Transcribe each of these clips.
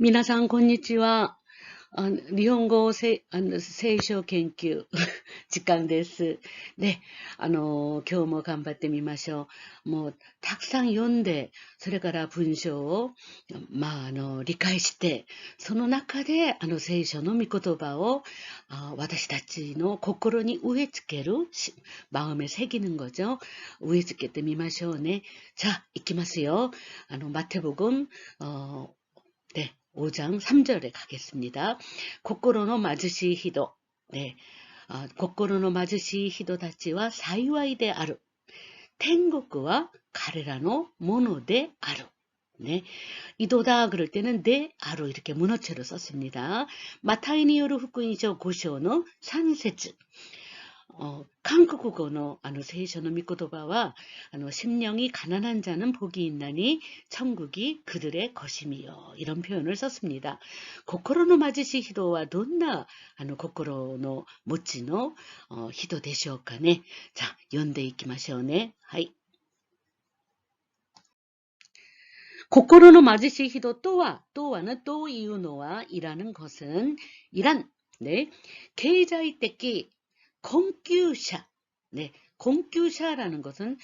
皆さん、こんにちは。日本語聖書研究時間です。で、今日も頑張ってみましょう。もう、たくさん読んで、それから文章を、理解して、その中で、聖書の御言葉を、私たちの心に植え付ける、마음에 새기는 거죠.植え付けてみましょうね。자、いきますよ。마태복음, 네, 5장 3절에 가겠습니다. 고코로노 마즈시 히도. 네, 고코로노 마즈시 히도 다치와 사이와이 데 아루. 텐고쿠와 가레라노 모노 데 아루. 네, 이도다 그럴 때는 데 아루 이렇게 문어체로 썼습니다. 마타이니요르 후쿠이죠 고쇼노 산세츠. 韓国語の聖書の御言葉は、심령이 가난한 자는 복이 있나니 천국이 그들의 것이미요. 이런 표현을 썼습니다. 心の貧しい人はどんな 心の持ちの人でしょうかね。자、読んでいきましょうね。はい。心の貧しい人とは、또いうのは、이라는 것은, 이란, 네,経済的 困窮者, 네, 공규샤라는 것은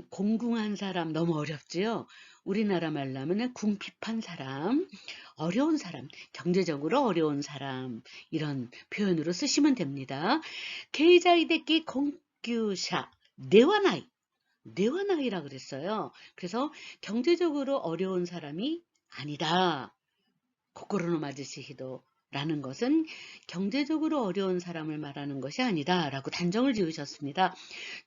공궁한 사람 너무 어렵지요. 우리나라 말로 하면 궁핍한 사람, 어려운 사람, 경제적으로 어려운 사람 이런 표현으로 쓰시면 됩니다. 계좌이데키 공규샤 네와나이, 네와나이라 그랬어요. 그래서 경제적으로 어려운 사람이 아니다. 고코로노 마즈시히도 라는 것은 경제적으로 어려운 사람을 말하는 것이 아니다 라고 단정을 지으셨습니다.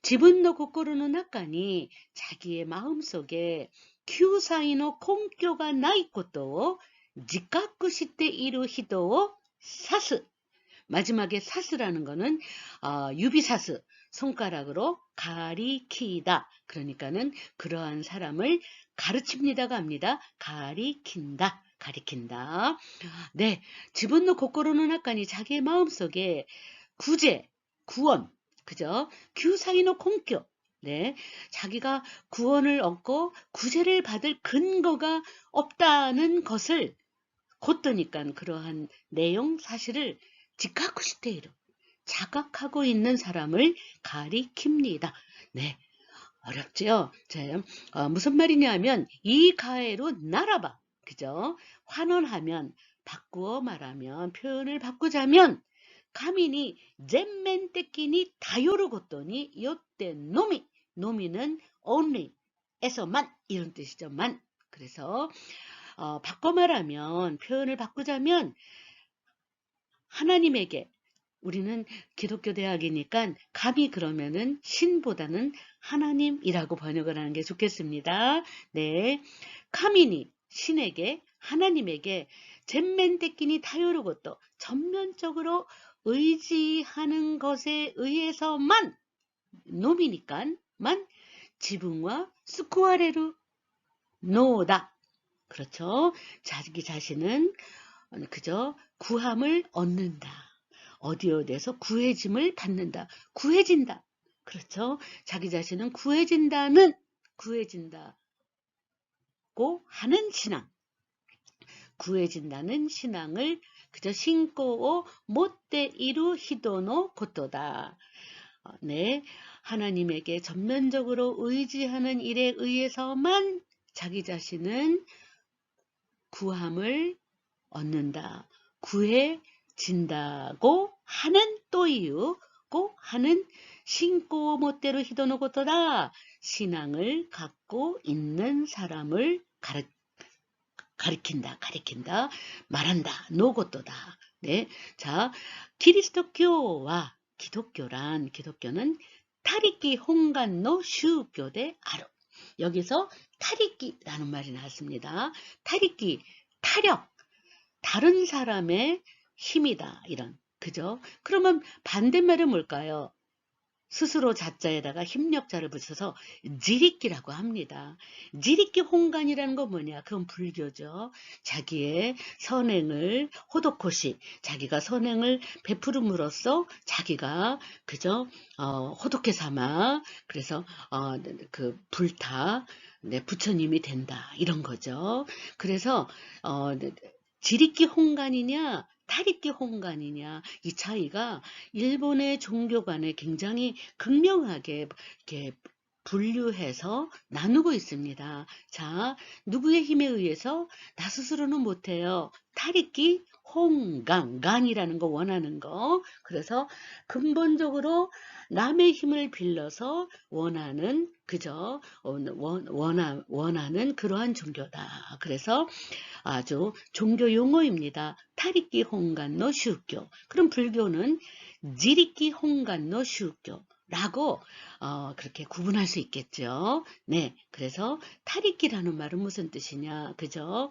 지분노 고코로노 나까니 자기의 마음속에 큐사이노 콩교가 나이 것도 지카쿠 시테 이루 히도を 사스. 마지막에 사스라는 거는 유비사스 손가락으로 가리키다. 그러니까는 그러한 사람을 가르칩니다가 합니다. 가리킨다. 가리킨다. 네, 지분노 고코로노 나까니 자기의 마음속에 구제, 구원, 그죠? 규사이노 공교. 네, 자기가 구원을 얻고 구제를 받을 근거가 없다는 것을 곧더니까 그러한 내용 사실을 지카쿠시테이로 자각하고 있는 사람을 가리킵니다. 네, 어렵죠? 자, 무슨 말이냐면 이 가해로 날아봐. 그죠? 환원하면 바꾸어 말하면 표현을 바꾸자면 가민이 젠멘떼끼니 다요르고또니 요때 노미는 only에서만 이런 뜻이죠. 만. 그래서 바꿔 말하면 표현을 바꾸자면 하나님에게 우리는 기독교 대학이니까 감히 그러면은 신보다는 하나님이라고 번역을 하는 게 좋겠습니다. 네, 카미니 신에게 하나님에게 젠멘떼끼니 타요르고또 전면적으로 의지하는 것에 의해서만 놈이니까만 지붕과 스쿠아레루 노다. 그렇죠. 자기 자신은 그저 구함을 얻는다. 어디에서 구해짐을 받는다. 구해진다. 그렇죠. 자기 자신은 구해진다고 하는 신앙. 구해진다는 신앙을 그저 신고오 못대 이루 히도노 고토다. 네, 하나님에게 전면적으로 의지하는 일에 의해서만 자기 자신은 구함을 얻는다. 구해진다고 하는 또 이유고 하는 신고 못대로 히도노 고토다. 신앙을 갖고 있는 사람을 가리킨다, 말한다, 노고또다. 네. 자, 기리스도교와 기독교는 타리키 홍간노 슈교대 아로. 여기서 타리키라는 말이 나왔습니다. 타리키, 타력, 다른 사람의 힘이다. 이런. 그죠? 그러면 반대말은 뭘까요? 스스로 자자에다가 힘력자를 붙여서 지리끼라고 합니다. 지리끼 홍간이라는 건 뭐냐? 그건 불교죠. 자기의 선행을 호도코시, 자기가 선행을 베푸름으로써 자기가 그저 호독해 삼아 그래서 그 불타 네, 부처님이 된다 이런 거죠. 그래서 지리끼 홍간이냐 타리끼 홍간이냐 이 차이가 일본의 종교 간에 굉장히 극명하게 이렇게 분류해서 나누고 있습니다. 자, 누구의 힘에 의해서 나 스스로는 못해요. 타리끼 홍간, 간이라는 거 원하는 거. 그래서 근본적으로 남의 힘을 빌려서 원하는 그저 원하는 그러한 종교다. 그래서 아주 종교 용어입니다. 타리끼 홍간노 슈교. 그럼 불교는 지리끼 홍간노 슈교라고 그렇게 구분할 수 있겠죠. 네, 그래서 타리끼라는 말은 무슨 뜻이냐, 그죠?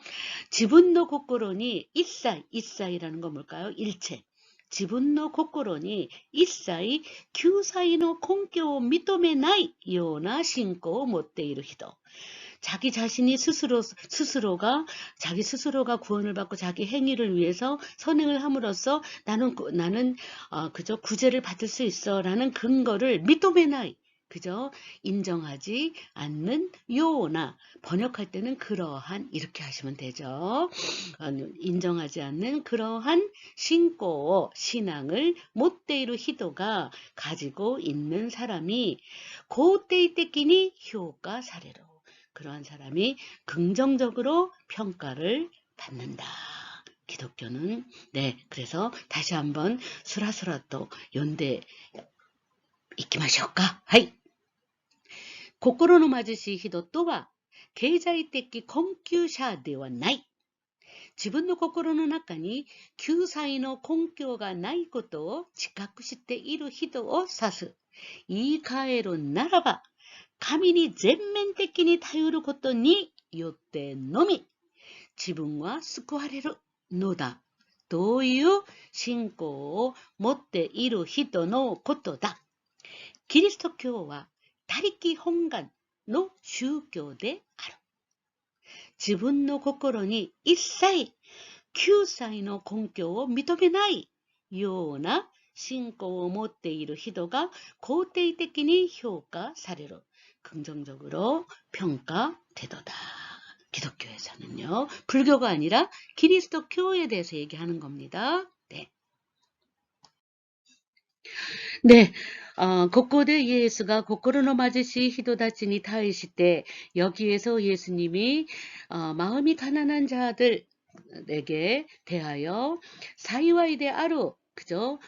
지분노 고꼬로니 이사이라는 거 뭘까요? 일체. 지분노 고꼬로니 이사이 규사이노 공교 미토메나이 요나 신고 못되이루 히도. 자기 자신이 자기 스스로가 구원을 받고 자기 행위를 위해서 선행을 함으로써 나는 그저 구제를 받을 수 있어라는 근거를 미토메나이 그저 인정하지 않는 요나 번역할 때는 그러한 이렇게 하시면 되죠. 인정하지 않는 그러한 신앙을 못되이루 히도가 가지고 있는 사람이 고때이 때끼니 효과 사례로 그러한 사람이 긍정적으로 평가를 받는다. 기독교는 네 그래서 다시 한번 수라수라 또 연대 이키마쇼까 하이 心の貧しい人とは経済的困窮者ではない。自分の心の中に救済の根拠がないことを自覚している人を指す。言い換えるならば、神に全面的に頼ることによってのみ、自分は救われるのだ。という信仰を持っている人のことだ。キリスト教は他力本願の宗教である。自分の心に一切救済の根拠を認めないような信仰を持っている人が肯定的に評価される。긍정적으로 평가되도다. 기독교에서는요. 불교가 아니라 기리스도교에 대해서 얘기하는 겁니다. 네. 네. ここでイエスが心の貧しい人たちに対して 여기에서 예수님이 마음이 가난한 자들에게 대하여 사이와이 데 아루 그죠?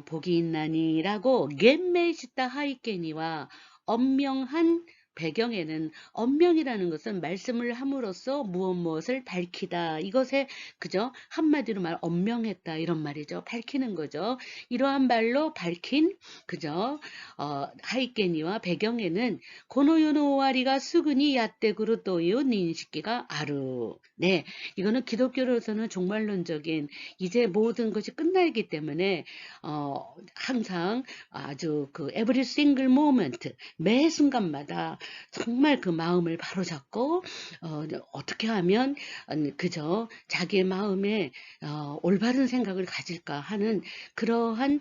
복이 있나니라고 겐메시타 하이케니와 엄명한 배경에는 엄명이라는 것은 말씀을 함으로써 무엇을 밝히다. 이것에 그죠? 한마디로 말 엄명했다 이런 말이죠. 밝히는 거죠. 이러한 말로 밝힌 그죠? 하이케니와 배경에는 고노요노 오와리가 수근이 야떼구루 또유 닌시키가 아루. 네, 이거는 기독교로서는 종말론적인 이제 모든 것이 끝나기 때문에 항상 아주 그 every single moment 매 순간마다 정말 그 마음을 바로잡고 어떻게 하면 그저 자기의 마음에 올바른 생각을 가질까 하는 그러한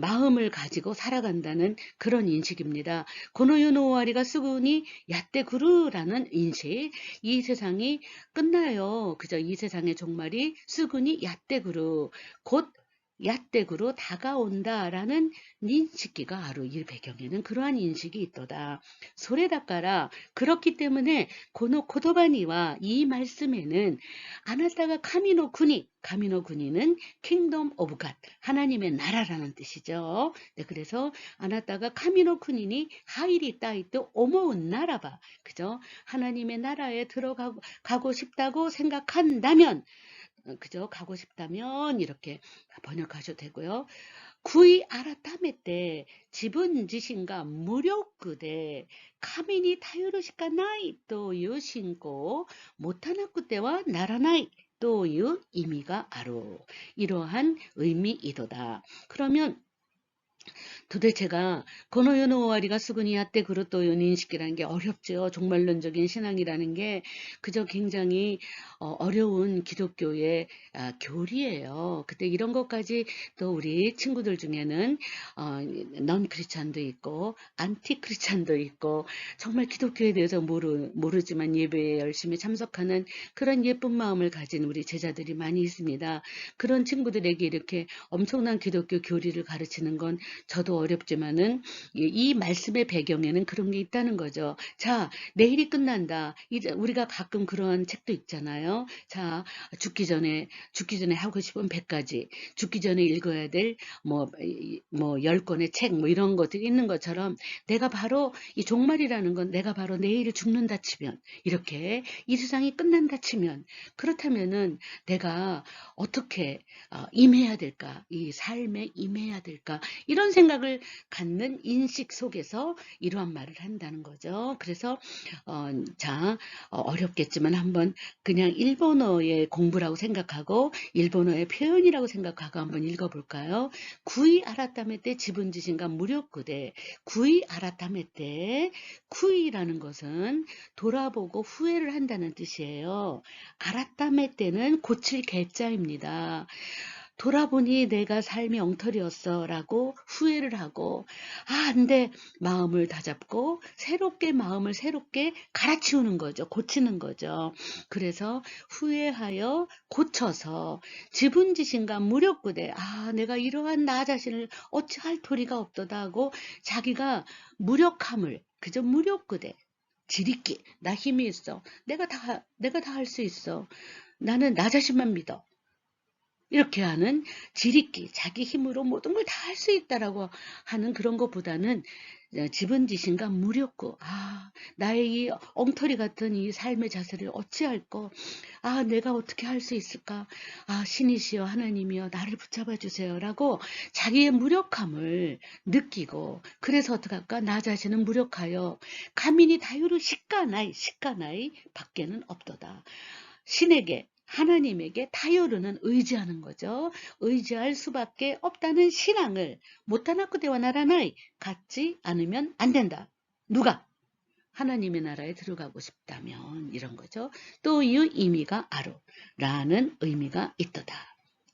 마음을 가지고 살아간다는 그런 인식입니다. 고노요노와리가 수군이 야떼구루라는 인식. 이 세상이 끝나요. 그저 이 세상의 종말이 수군이 야떼구루 곧 야떼구로 다가온다라는 인식기가 아루 이 배경에는 그러한 인식이 있도다. 소레다까라 그렇기 때문에 고노코도바니와 이 말씀에는 아나타가 가미노쿠니는 킹덤 오브 갓 하나님의 나라라는 뜻이죠. 네, 그래서 아나타가 가미노쿠니니 하이리 따이또 오모운 나라바 그죠? 하나님의 나라에 들어가고 싶다고 생각한다면 그죠? 가고 싶다면 이렇게 번역하셔도 되고요. 구이 아라타메 때 지분 지신과 무력그대 카미니 타유르시카 나이 또유 신고 못하나쿠 때와 나라나이 또유 의미가 아루 이러한 의미이도다. 그러면 도대체가 고노요노 오와리가 수근이 야때 그렇도요 인식이라는 게 어렵죠. 종말론적인 신앙이라는 게 그저 굉장히 어려운 기독교의 교리예요. 근데 이런 것까지 또 우리 친구들 중에는 넌 크리스찬도 있고 안티 크리스찬도 있고 정말 기독교에 대해서 모르지만 예배에 열심히 참석하는 그런 예쁜 마음을 가진 우리 제자들이 많이 있습니다. 그런 친구들에게 이렇게 엄청난 기독교 교리를 가르치는 건 저도 어렵지만은 이 말씀의 배경에는 그런 게 있다는 거죠. 자, 내일이 끝난다. 이제 우리가 가끔 그런 책도 있잖아요. 자, 죽기 전에 하고 싶은 100가지, 죽기 전에 읽어야 될 뭐 10권의 책, 뭐 이런 것들이 있는 것처럼 내가 바로 이 종말이라는 건 내가 바로 내일 죽는다 치면, 이렇게 이 세상이 끝난다 치면, 그렇다면은 내가 어떻게 임해야 될까? 이 삶에 임해야 될까? 이런 생각을 갖는 인식 속에서 이러한 말을 한다는 거죠. 그래서 어렵겠지만 한번 그냥 일본어의 공부라고 생각하고 일본어의 표현이라고 생각하고 한번 읽어볼까요? 구이 아라타메 때 지분 지신과 무력구대. 구이 아라타메 때 구이라는 것은 돌아보고 후회를 한다는 뜻이에요. 아라타메 때는 고칠 개자입니다. 돌아보니 내가 삶이 엉터리였어 라고 후회를 하고 안 돼. 마음을 다잡고 마음을 새롭게 갈아치우는 거죠. 고치는 거죠. 그래서 후회하여 고쳐서 지분지신과 무력구대 내가 이러한 나 자신을 어찌할 도리가 없도다 하고 자기가 무력함을 그저 무력구대 지리끼 나 힘이 있어. 내가 다 할 수 있어. 나는 나 자신만 믿어. 이렇게 하는 지리끼, 자기 힘으로 모든 걸 다 할 수 있다라고 하는 그런 것보다는 지분지신과 무력구, 나의 이 엉터리 같은 이 삶의 자세를 어찌할꼬, 내가 어떻게 할 수 있을까, 신이시여 하나님이여 나를 붙잡아 주세요라고 자기의 무력함을 느끼고, 그래서 어떡할까, 나 자신은 무력하여 가민이 다유로 시까나이 밖에는 없도다. 신에게 하나님에게 타요르는 의지하는 거죠. 의지할 수밖에 없다는 신앙을 못하나쿠 대와 나라나이 갖지 않으면 안 된다. 누가? 하나님의 나라에 들어가고 싶다면 이런 거죠. 또 이 의미가 아루라는 의미가 있도다.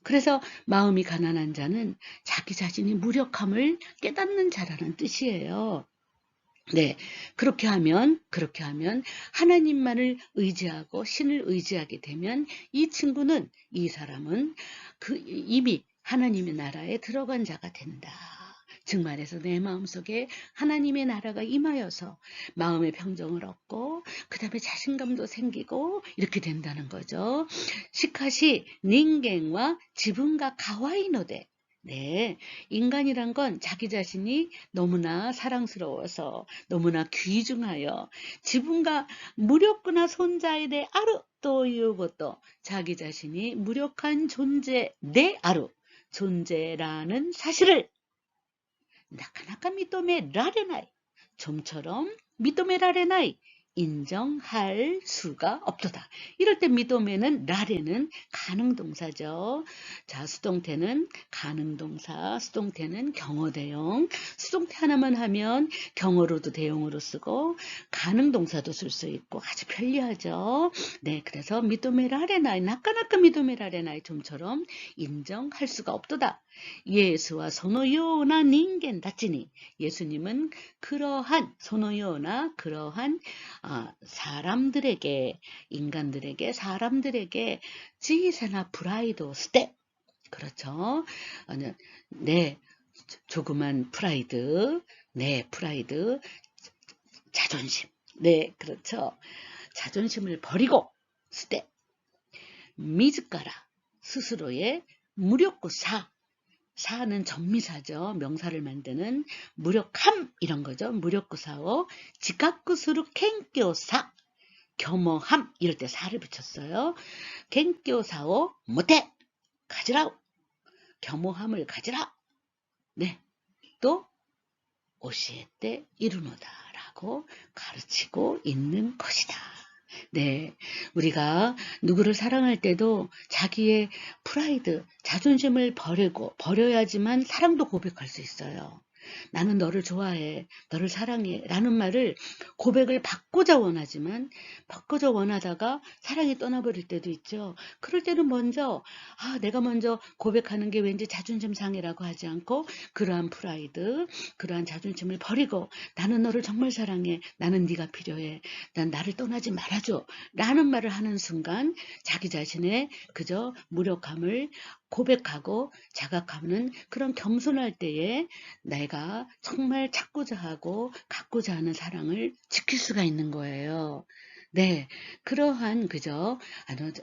그래서 마음이 가난한 자는 자기 자신이 무력함을 깨닫는 자라는 뜻이에요. 네, 그렇게 하면 하나님만을 의지하고 신을 의지하게 되면 이 사람은 이미 하나님의 나라에 들어간 자가 된다. 즉 말해서 내 마음속에 하나님의 나라가 임하여서 마음의 평정을 얻고 그 다음에 자신감도 생기고 이렇게 된다는 거죠. 시카시 닌겐과 지분과 가와이노데 네, 인간이란 건 자기 자신이 너무나 사랑스러워서 너무나 귀중하여 지분과 무력구나 손자에 대해 아루 또 이것도 자기 자신이 무력한 존재 내 아루 존재라는 사실을 나카나카 미토메라레나이 좀처럼 미토메라레나이 인정할 수가 없도다. 이럴 때 미도메는 라레는 가능동사죠. 자, 수동태는 가능동사, 수동태는 경어대용. 수동태 하나만 하면 경어로도 대용으로 쓰고 가능동사도 쓸 수 있고 아주 편리하죠. 네, 그래서 미도메라레나이 나까나까 미도메라레나이 좀처럼 인정할 수가 없도다. 예수와 소노요나 닌겐 다치니 예수님은 그러한 소노요나 그러한 사람들에게 지세나 프라이도 스텝 그렇죠. 네, 조그만 프라이드, 프라이드, 자존심, 그렇죠. 자존심을 버리고 스텝 미즈가라 스스로의 무력구 사는 전미사죠. 명사를 만드는 무력함 이런 거죠. 무력구사오 지각구수루 켄교사 겸허함 이럴 때 사를 붙였어요. 켄교사오 못해 가지라 겸허함을 가지라. 네, 또 오시에 때 이루노다라고 가르치고 있는 것이다. 네, 우리가 누구를 사랑할 때도 자기의 프라이드, 자존심을 버려야지만 사랑도 고백할 수 있어요. 나는 너를 좋아해, 너를 사랑해 라는 말을 고백을 받고자 원하다가 사랑이 떠나버릴 때도 있죠. 그럴 때는 내가 먼저 고백하는 게 왠지 자존심 상해라고 하지 않고 그러한 프라이드, 그러한 자존심을 버리고 나는 너를 정말 사랑해, 나는 네가 필요해, 난 나를 떠나지 말아줘 라는 말을 하는 순간 자기 자신의 그저 무력함을 고백하고 자각하는 그런 겸손할 때에 내가 정말 찾고자 하고 갖고자 하는 사랑을 지킬 수가 있는 거예요. 네, 그러한 그저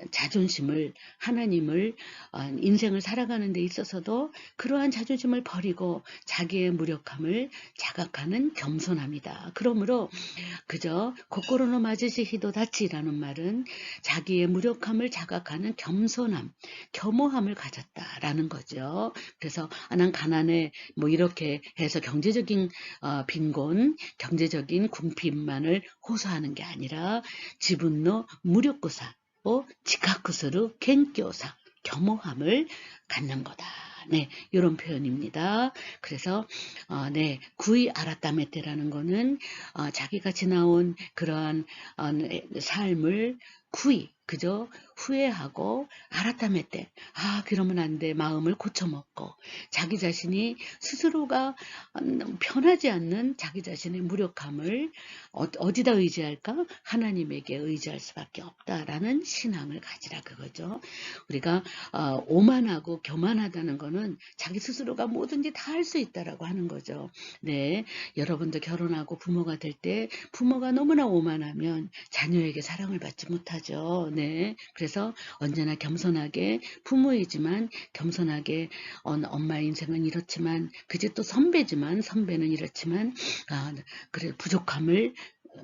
자존심을 하나님을 인생을 살아가는 데 있어서도 그러한 자존심을 버리고 자기의 무력함을 자각하는 겸손합니다. 그러므로 그저 고코로노 마즈시 히도다치라는 말은 자기의 무력함을 자각하는 겸손함, 겸허함을 가졌다라는 거죠. 그래서 난 가난해 뭐 이렇게 해서 경제적인 빈곤, 경제적인 궁핍만을 호소하는 게 아니라 지분노 무력구사, 지카쿠스루 겐교사, 겸허함을 갖는 거다. 네, 이런 표현입니다. 그래서 네, 구이 아라타메테라는 거는 자기가 지나온 그러한 삶을 그저 후회하고 아라타메테 그러면 안 돼. 마음을 고쳐먹고 자기 자신이 스스로가 편하지 않는 자기 자신의 무력함을 어디다 의지할까? 하나님에게 의지할 수밖에 없다라는 신앙을 가지라 그거죠. 우리가 오만하고 교만하다는 거는 자기 스스로가 뭐든지 다 할 수 있다라고 하는 거죠. 네, 여러분도 결혼하고 부모가 될 때 부모가 너무나 오만하면 자녀에게 사랑을 받지 못하죠. 네, 그래서 언제나 겸손하게 부모이지만 겸손하게 엄마 인생은 이렇지만 그제 또 선배지만 선배는 이렇지만 그래 부족함을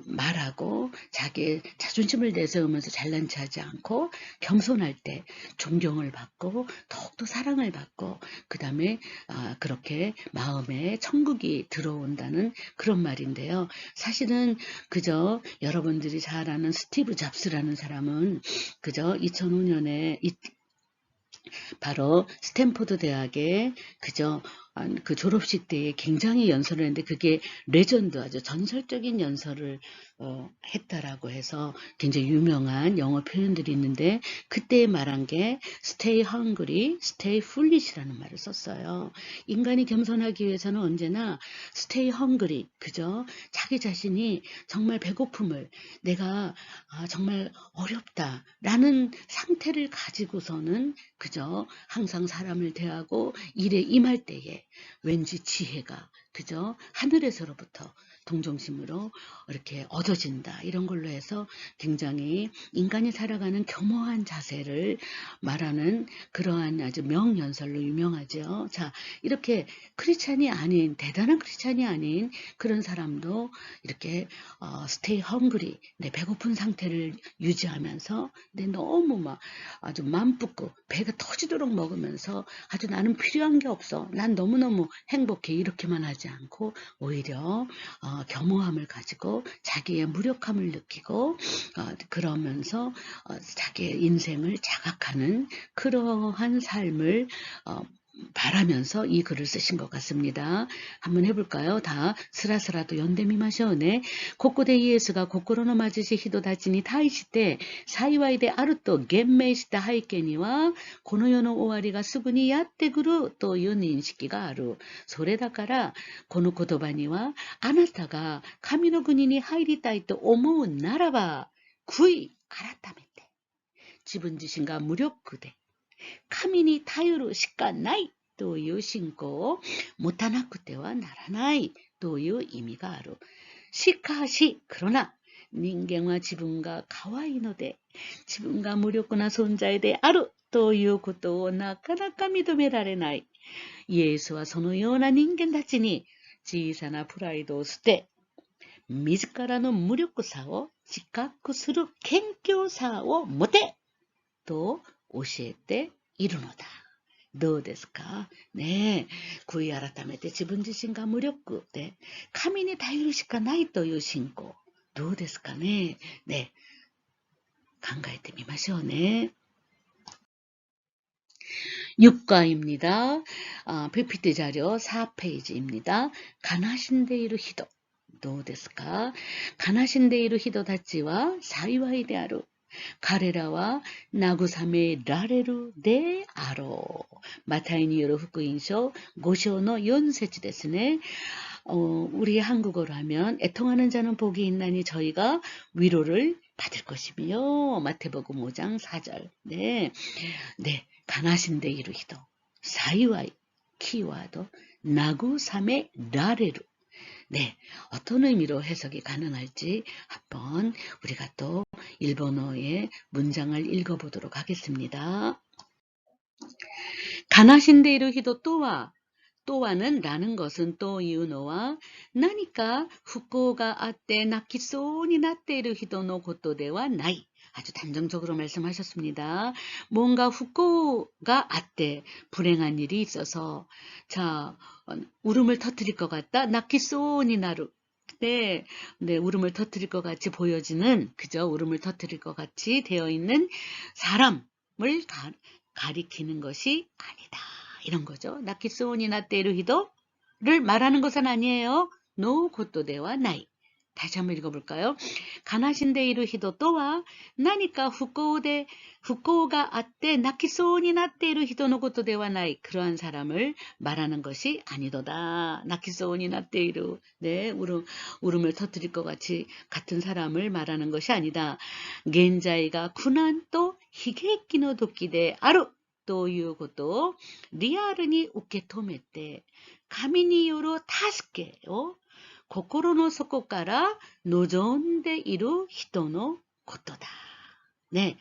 말하고 자기의 자존심을 내세우면서 잘난 체하지 않고 겸손할 때 존경을 받고 더욱더 사랑을 받고 그 다음에 그렇게 마음에 천국이 들어온다는 그런 말인데요. 사실은 그저 여러분들이 잘 아는 스티브 잡스라는 사람은 그저 2005년에 바로 스탠포드 대학에 그저 그 졸업식 때에 굉장히 연설을 했는데 그게 레전드 아주 전설적인 연설을 했다라고 해서 굉장히 유명한 영어 표현들이 있는데 그때 말한 게 stay hungry, stay foolish라는 말을 썼어요. 인간이 겸손하기 위해서는 언제나 stay hungry, 그저 자기 자신이 정말 배고픔을 내가 정말 어렵다라는 상태를 가지고서는 그저 항상 사람을 대하고 일에 임할 때에 왠지 지혜가 그저 하늘에서로부터 동정심으로 이렇게 얻어진다. 이런 걸로 해서 굉장히 인간이 살아가는 겸허한 자세를 말하는 그러한 아주 명연설로 유명하죠. 자, 이렇게 크리스찬이 아닌 대단한 크리스찬이 아닌 그런 사람도 이렇게 stay hungry, 배고픈 상태를 유지하면서 너무 막 아주 맘 붓고 배가 터지도록 먹으면서 아주 나는 필요한 게 없어. 난 너무너무 행복해. 이렇게만 하지 않고 오히려 겸허함을 가지고 자기의 무력함을 느끼고 그러면서 자기의 인생을 자각하는 그러한 삶을 바라면서 이 글을 쓰신 것 같습니다. 한번 해볼까요? 다 스라스라도 연대미마셔. 네. 고코데 이에스가 고코로노 마즈시 히도다치니 타이시테 사이와이데 아루토 겐메이시타 하이케니와 고노요노 오와리가 수구니 야떼구루 또いう認識がある。それだからこの言葉にはあなたが神の国に入りたいと思うならば悔い改めて自分自身が無力で神に頼るしかないという信仰を持たなくてはならないという意味がある。しかし、그러나人間は自分が可愛いので、自分が無力な存在であるということをなかなか認められない。イエスはそのような人間たちに小さなプライドを捨て、自らの無力さを自覚する謙虚さを持てと教えているのだ。どうですかねえ、悔い改めて自分自身が無力で神に頼るしかないという信仰。どうですかねね考えてみましょうね。6과입니다. PPT 자료 4페이지입니다. 가나신데이루 히도. どうですか？悲しんでいる人たちは幸いである。彼らは慰められるであろう。マタイによる福音書5章の4節ですね。 우리 한국어로 하면 애통하는 자는 복이 있나니 저희가 위로를 받을 것이며 마태복음 5장 4절. 네. 네. 가나신데 이르히도 사이와이 키와도 나구삼에 라레루. 네, 어떤 의미로 해석이 가능할지 한번 우리가 또 일본어의 문장을 읽어보도록 하겠습니다. 가나신데 이르히도 또와는 라는 것은 또 이유노와 나니까 후코가 아때 나키소니 나tte 이루 히도노 고토데와 나이. 아주 단정적으로 말씀하셨습니다. 뭔가 후코가 아때 불행한 일이 있어서 자 울음을 터뜨릴 것 같다. 나키소니 나루. 네, 울음을 터뜨릴 것 같이 보여지는 그저 울음을 터뜨릴 것 같이 되어 있는 사람을 가리키는 것이 아니다. 이런 거죠. 나키소니 나tte 이루 히도를 말하는 것은 아니에요. 노 고토데와 나이. 다시 한번 읽어볼까요? 가나신데 이루 히도 또와 나니까 후코가 아때 나키소니 나tte 이루 히도노 고토데와 나이. 그러한 사람을 말하는 것이 아니도다. 나키소니 나tte 이루. 네, 울음을 터뜨릴 것 같은 사람을 말하는 것이 아니다. 겐자이가 쿠난 또 히게키노 도끼데 아루. ということをリアルに受け止めて、神による助けを心の底から望んでいる人のことだ。ね、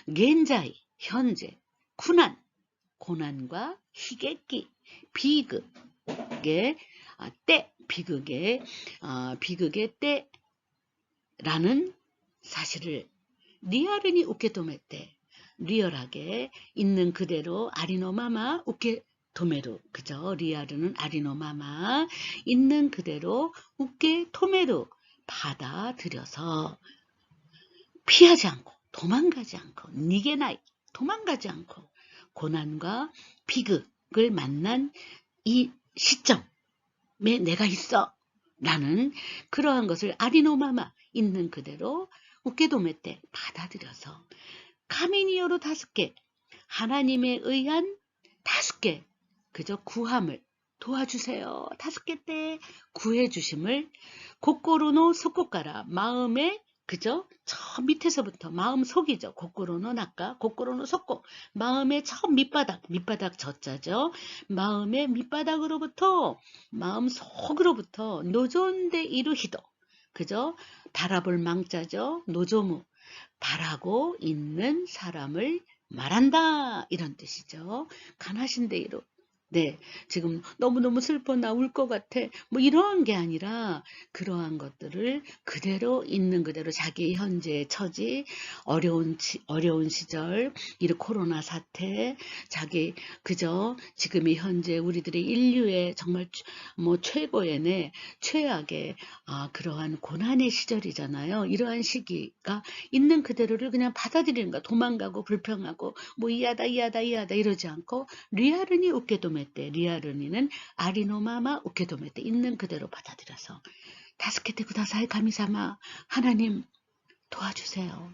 現在、현재, 고난과 희객기, 비극의 때라는 사실을 리얼히 受け止めて 리얼하게 있는 그대로 아리노마마 우케토메루. 그죠? 리얼은 아리노마마 있는 그대로 우케토메루 받아들여서 피하지 않고 도망가지 않고 니게나이 도망가지 않고 고난과 비극을 만난 이 시점에 내가 있어 라는 그러한 것을 아리노마마 있는 그대로 우케도메테 받아들여서 가미니요로 다스케 하나님에 의한 다스케 그저 구함을 도와주세요. 다스케 때 구해주심을 고꼬로노 속고가라 마음에 그죠? 저 밑에서부터 마음 속이죠. 고꼬로노 낙가 고꼬로노 속고 마음의 저 밑바닥 저자죠. 마음의 밑바닥으로부터 마음 속으로부터 노존데 이루히도 그죠? 바라볼 망자죠. 노조무 바라고 있는 사람을 말한다. 이런 뜻이죠. 가나신데 이루. 네, 지금 너무너무 슬퍼 나 울 것 같아. 뭐 이런 게 아니라 그러한 것들을 그대로 있는 그대로 자기 현재의 처지, 어려운 시절, 이 코로나 사태, 자기 그저 지금이 현재 우리들의 인류의 정말 뭐 최고의 최악의 그러한 고난의 시절이잖아요. 이러한 시기가 있는 그대로를 그냥 받아들이는 거야. 도망가고 불평하고 뭐 이하다 이러지 않고 리얼은이 웃게도매 때 리아르니는 아리노마마 우케도메 때 있는 그대로 받아들여서 다스케테 구다사이 가미사마 하나님 도와주세요.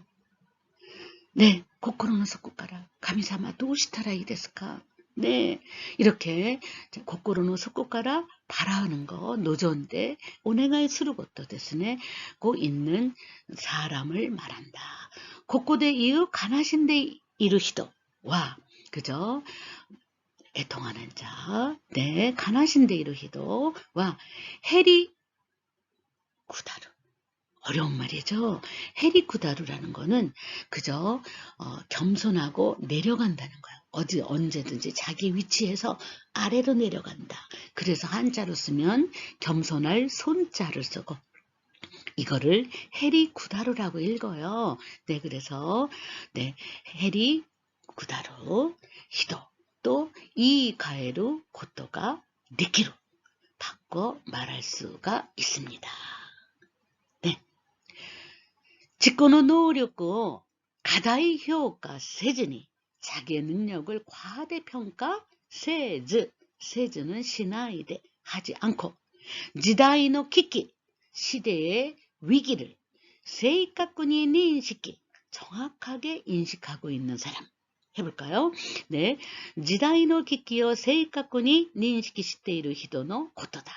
네, 고코로노 소쿠카라 가미사마 도우시타라이 데스까. 네, 이렇게 고코로노 소쿠카라 바라는 거 노조인데 오네가이 스루 것도 데스네. 고 있는 사람을 말한다. 고코데 이유 가나신데 이루히도와 그죠? 애통하는 자, 네, 가나신데 이루히도와 해리 구다루. 어려운 말이죠. 해리 구다루라는 거는 그저 겸손하고 내려간다는 거예요. 언제든지 자기 위치에서 아래로 내려간다. 그래서 한자로 쓰면 겸손할 손자를 쓰고 이거를 해리 구다루라고 읽어요. 네, 그래서 네, 해리 구다루 히도. 또 이 가에루 고토가 데키루 바꿔 말할 수가 있습니다. 네. 自己の能力を 과다히 평가せずに 자기의 능력을 과대평가せず 세즈는 시나이데 하지 않고 時代の 危機 시대의 위기를 正確に 認識 정확하게 인식하고 있는 사람 해볼까요? 네, 時代の 危機を 正確に 認識している人の ことだ.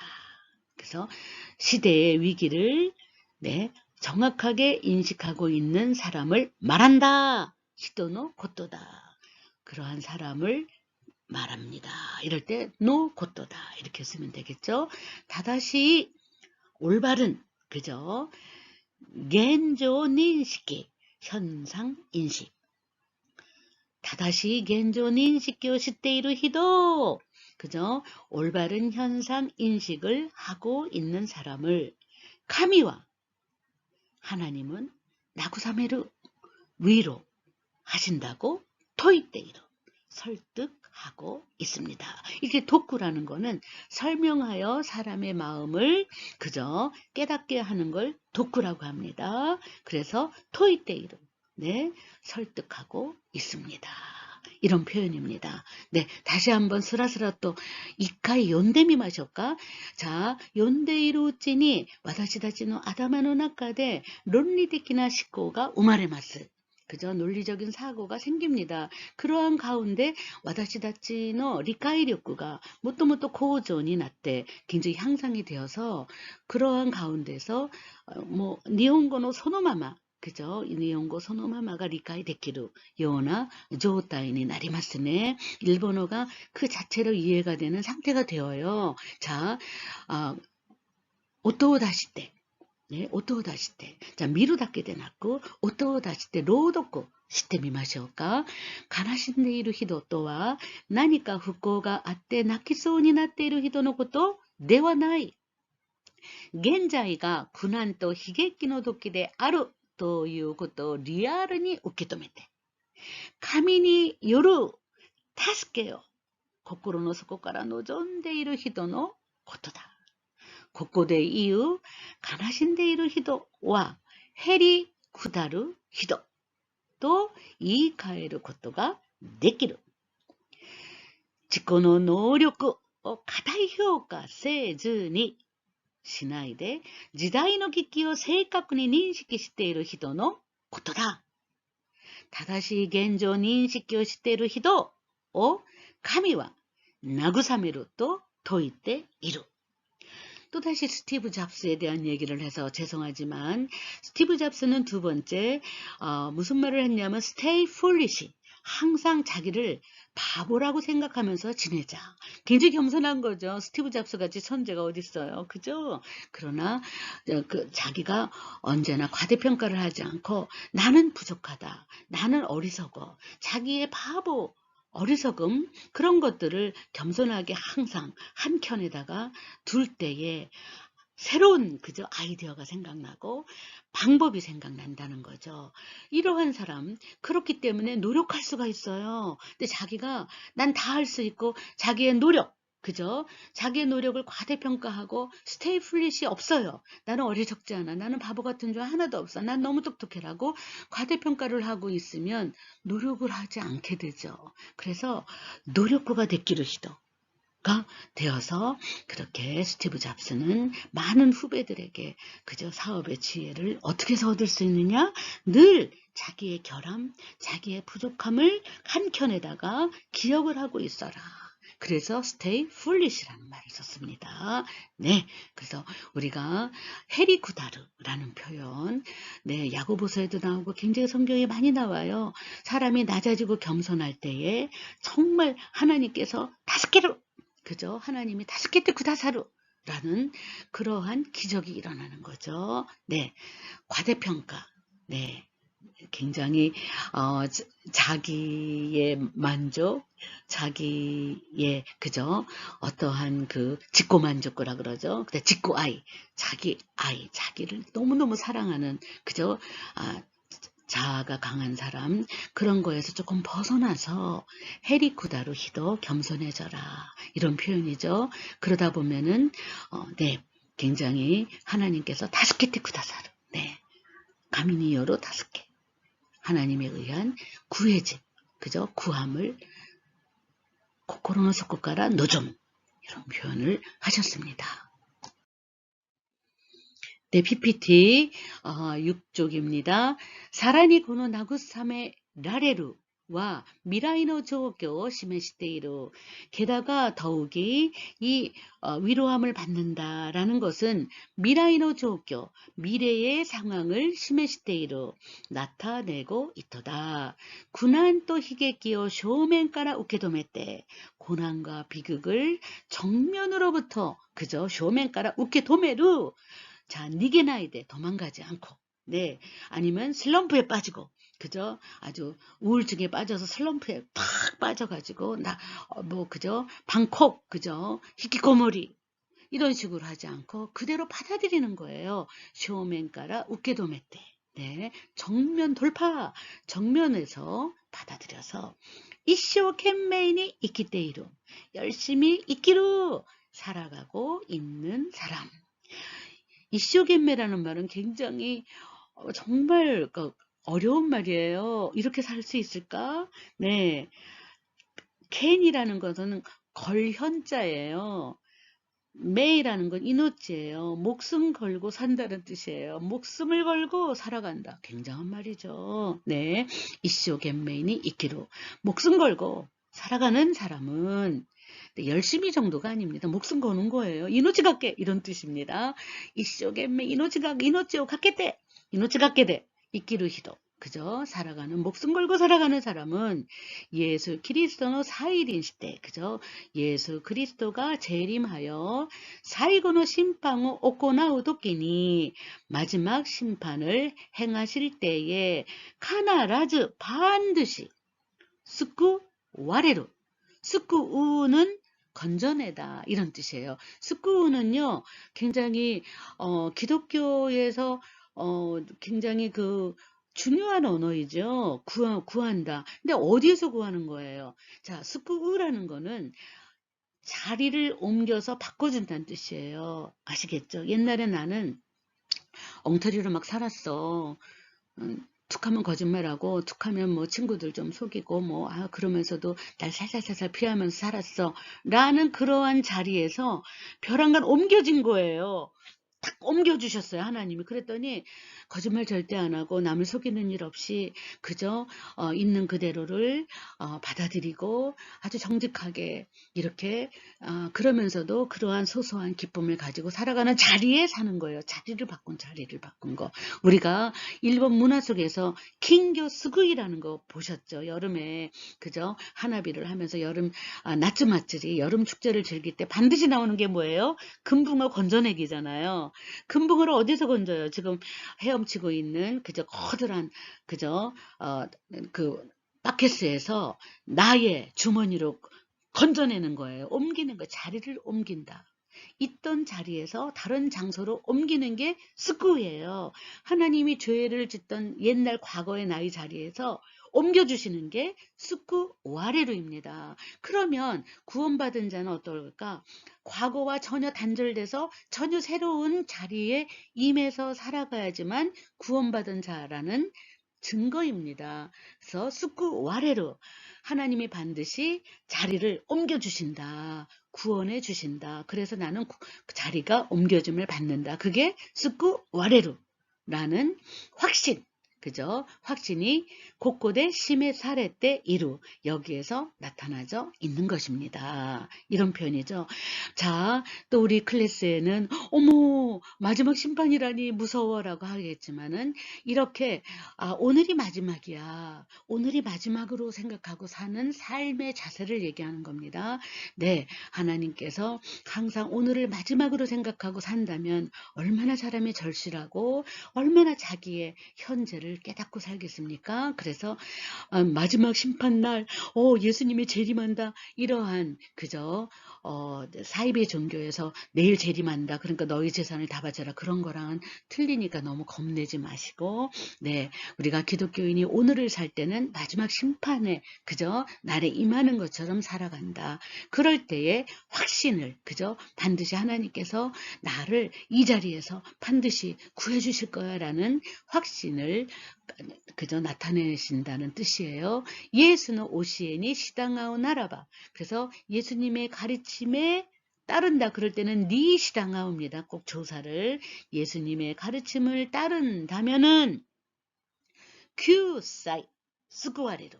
그래서 시대의 위기를 네, 정확하게 인식하고 있는 사람을 말한다. 시도노 고토다. 그러한 사람을 말합니다. 이럴 때 노 고토다 이렇게 쓰면 되겠죠. 다다시 올바른 그죠? 겐조 인식 현상 인식. 다다시 겐조 인식을 知っている人 그죠? 올바른 현상 인식을 하고 있는 사람을 카미와 하나님은 나구사메르 위로하신다고 토이테이로 설득하고 있습니다. 이게 도쿠라는 거는 설명하여 사람의 마음을 그저 깨닫게 하는 걸 도쿠라고 합니다. 그래서 토이테이로 네, 설득하고 있습니다. 이런 표현입니다. 네, 다시 한번 스라스라 또 이카이 연대미 마실까? 자, 연대이루 우치니 와다시다치노 아다마노 나카데 론리적인 시고가 우마레마스. 그죠? 논리적인 사고가 생깁니다. 그러한 가운데 와다시다치노 리카이력구가 모토모토 고조니 나때 굉장히 향상이 되어서 그러한 가운데서 뭐 니혼고노 소노마마 그죠? 일본어 소노마마가理解できるような状態になりますね. 일본어가 그 자체로 이해가 되는 상태가 되어요. 자,音を出して 네, 音を出して 자, 見るだけでなく音を出して朗読してみましょうか. 悲しんでいる人とは何か不幸があって泣きそうになっている人のことではない. 現在が苦難と悲劇の時であるということをリアルに受け止めて、神による助けを心の底から望んでいる人のことだ。ここで言う悲しんでいる人はへり下る人と言い換えることができる。自己の能力を過大評価せずにしないで、時代の危機を正確に認識している人のことだ。正しい現状認識をしている人を神は慰めると説いている. 또다시 스티브 잡스에 대한 얘기를 해서 죄송하지만 스티브 잡스는 두 번째 무슨 말을 했냐면 stay foolish. 항상 자기를 바보라고 생각하면서 지내자. 굉장히 겸손한 거죠. 스티브 잡스 같이 천재가 어디 있어요. 그죠? 그러나 자기가 언제나 과대평가를 하지 않고 나는 부족하다. 나는 어리석어. 자기의 바보, 어리석음 그런 것들을 겸손하게 항상 한 켠에다가 둘 때에 새로운 그저 아이디어가 생각나고 방법이 생각난다는 거죠. 이러한 사람 그렇기 때문에 노력할 수가 있어요. 근데 자기가 난 다 할 수 있고 자기의 노력 그죠? 자기의 노력을 과대평가하고 스테이 플릿이 없어요. 나는 어리석지 않아. 나는 바보 같은 줄 하나도 없어. 난 너무 똑똑해라고 과대평가를 하고 있으면 노력을 하지 않게 되죠. 그래서 노력구가 데키를 히도 가 되어서 그렇게 스티브 잡스는 많은 후배들에게 그저 사업의 지혜를 어떻게 해서 얻을 수 있느냐? 늘 자기의 결함, 자기의 부족함을 한 켠에다가 기억을 하고 있어라. 그래서 stay foolish라는 말을 썼습니다. 네, 그래서 우리가 헤리구다르라는 표현, 네, 야고보서에도 나오고 굉장히 성경에 많이 나와요. 사람이 낮아지고 겸손할 때에 정말 하나님께서 다스케르 그죠? 하나님이 다스케테 구다사루라는 그러한 기적이 일어나는 거죠. 네, 과대평가. 네, 굉장히 자기의 만족, 자기의 그죠? 어떠한 그 직고만족구라 그러죠. 근데 직고아이, 자기 아이, 자기를 너무너무 사랑하는 그죠? 자아가 강한 사람 그런 거에서 조금 벗어나서 헤리쿠다루 히도 겸손해져라 이런 표현이죠. 그러다 보면은 네 굉장히 하나님께서 다스케테 쿠다사루 네 가미니요로 다스케 하나님에 의한 구해짐, 그죠? 구함을 코코로노 소쿠카라 노점 이런 표현을 하셨습니다. 네, PPT 6쪽입니다. 사라니 고노 나구사메 라레루 와 미라이노 조교 시메시테이루. 게다가 더욱이 이 위로함을 받는다라는 것은 미라이노 조교, 미래의 상황을 시메시테이루, 나타내고 있도다. 고난 또 희게끼요 쇼멘까라 우케도메때. 고난과 비극을 정면으로부터 그저 쇼멘까라 우케도메루. 자, 니게나이데 도망가지 않고, 네, 아니면 슬럼프에 빠지고, 그죠? 아주 우울증에 빠져서 슬럼프에 팍 빠져가지고, 그죠? 방콕, 그죠? 히키코모리. 이런 식으로 하지 않고, 그대로 받아들이는 거예요. 쇼멘가라 우케도메테. 네, 정면 돌파, 정면에서 받아들여서, 이쇼 캔메인이 이키테이루. 열심히 이키루. 살아가고 있는 사람. 이쇼겐메라는 말은 굉장히 정말 어려운 말이에요. 이렇게 살 수 있을까? 네, 캔이라는 것은 걸현자예요. 메이라는 건 이노치예요. 목숨 걸고 산다는 뜻이에요. 목숨을 걸고 살아간다. 굉장한 말이죠. 네, 이쇼겐메인이 이키로. 목숨 걸고 살아가는 사람은 열심히 정도가 아닙니다. 목숨 거는 거예요. 이노치 갖게 이런 뜻입니다. 이쇼겐메 이노치오 갖게때 이노치 갖게돼 이끼루 히도. 그죠? 살아가는 목숨 걸고 살아가는 사람은 예수 그리스도의 사일인 시대. 그죠? 예수 그리스도가 재림하여 사이고노 심판을 오코나우 도끼니 마지막 심판을 행하실 때에 카나라즈 반드시 스쿠 와레루. 스쿠우는 건져내다 이런 뜻이에요. 스쿠우는요 굉장히 기독교에서 굉장히 중요한 언어이죠. 구한다. 근데 어디에서 구하는 거예요? 자, 스쿠우라는 거는 자리를 옮겨서 바꿔준다는 뜻이에요. 아시겠죠? 옛날에 나는 엉터리로 막 살았어. 툭하면 거짓말하고 툭하면 뭐 친구들 좀 속이고 그러면서도 날 살살살살 피하면서 살았어 라는 그러한 자리에서 벼랑간 옮겨진 거예요. 딱 옮겨주셨어요, 하나님이. 그랬더니 거짓말 절대 안 하고 남을 속이는 일 없이 그저 있는 그대로를 받아들이고 아주 정직하게 이렇게 그러면서도 그러한 소소한 기쁨을 가지고 살아가는 자리에 사는 거예요. 자리를 바꾼 거. 우리가 일본 문화 속에서 킹교 스구이라는 거 보셨죠? 여름에 그죠? 하나비를 하면서 나츠마츠리 여름 축제를 즐길 때 반드시 나오는 게 뭐예요? 금붕어 건져내기잖아요. 금붕어를 어디서 건져요? 지금 헤엄치고 있는 그저 커다란 그저 바켓스에서 나의 주머니로 건져내는 거예요. 옮기는 거, 자리를 옮긴다. 있던 자리에서 다른 장소로 옮기는 게 스쿠예요. 하나님이 죄를 짓던 옛날 과거의 나의 자리에서 옮겨주시는 게 스쿠 와레루입니다. 그러면 구원받은 자는 어떨까? 과거와 전혀 단절돼서 전혀 새로운 자리에 임해서 살아가야지만 구원받은 자라는 증거입니다. 그래서 스쿠 와레루. 하나님이 반드시 자리를 옮겨주신다. 구원해 주신다. 그래서 나는 그 자리가 옮겨짐을 받는다. 그게 스쿠 와레루라는 확신. 그죠? 확신이 곳곳에 심해 사례 때 이루 여기에서 나타나져 있는 것입니다. 이런 표현이죠. 자, 또 우리 클래스에는 어머 마지막 심판이라니 무서워라고 하겠지만은 이렇게 오늘이 마지막이야. 오늘이 마지막으로 생각하고 사는 삶의 자세를 얘기하는 겁니다. 네, 하나님께서 항상 오늘을 마지막으로 생각하고 산다면 얼마나 사람이 절실하고 얼마나 자기의 현재를 깨닫고 살겠습니까? 그래서 마지막 심판날 예수님이 재림한다 이러한 그저 사이비 종교에서 내일 재림한다 그러니까 너희 재산을 다 바쳐라 그런 거랑은 틀리니까 너무 겁내지 마시고 네 우리가 기독교인이 오늘을 살 때는 마지막 심판에 그저 날에 임하는 것처럼 살아간다. 그럴 때에 확신을 그저 반드시 하나님께서 나를 이 자리에서 반드시 구해주실 거야 라는 확신을 그저 나타내신다는 뜻이에요. 예수는 오시에니 시당하오 나라바. 그래서 예수님의 가르침에 따른다 그럴 때는 니 시당하오입니다. 꼭 조사를. 예수님의 가르침을 따른다면은 규사이 스구아레로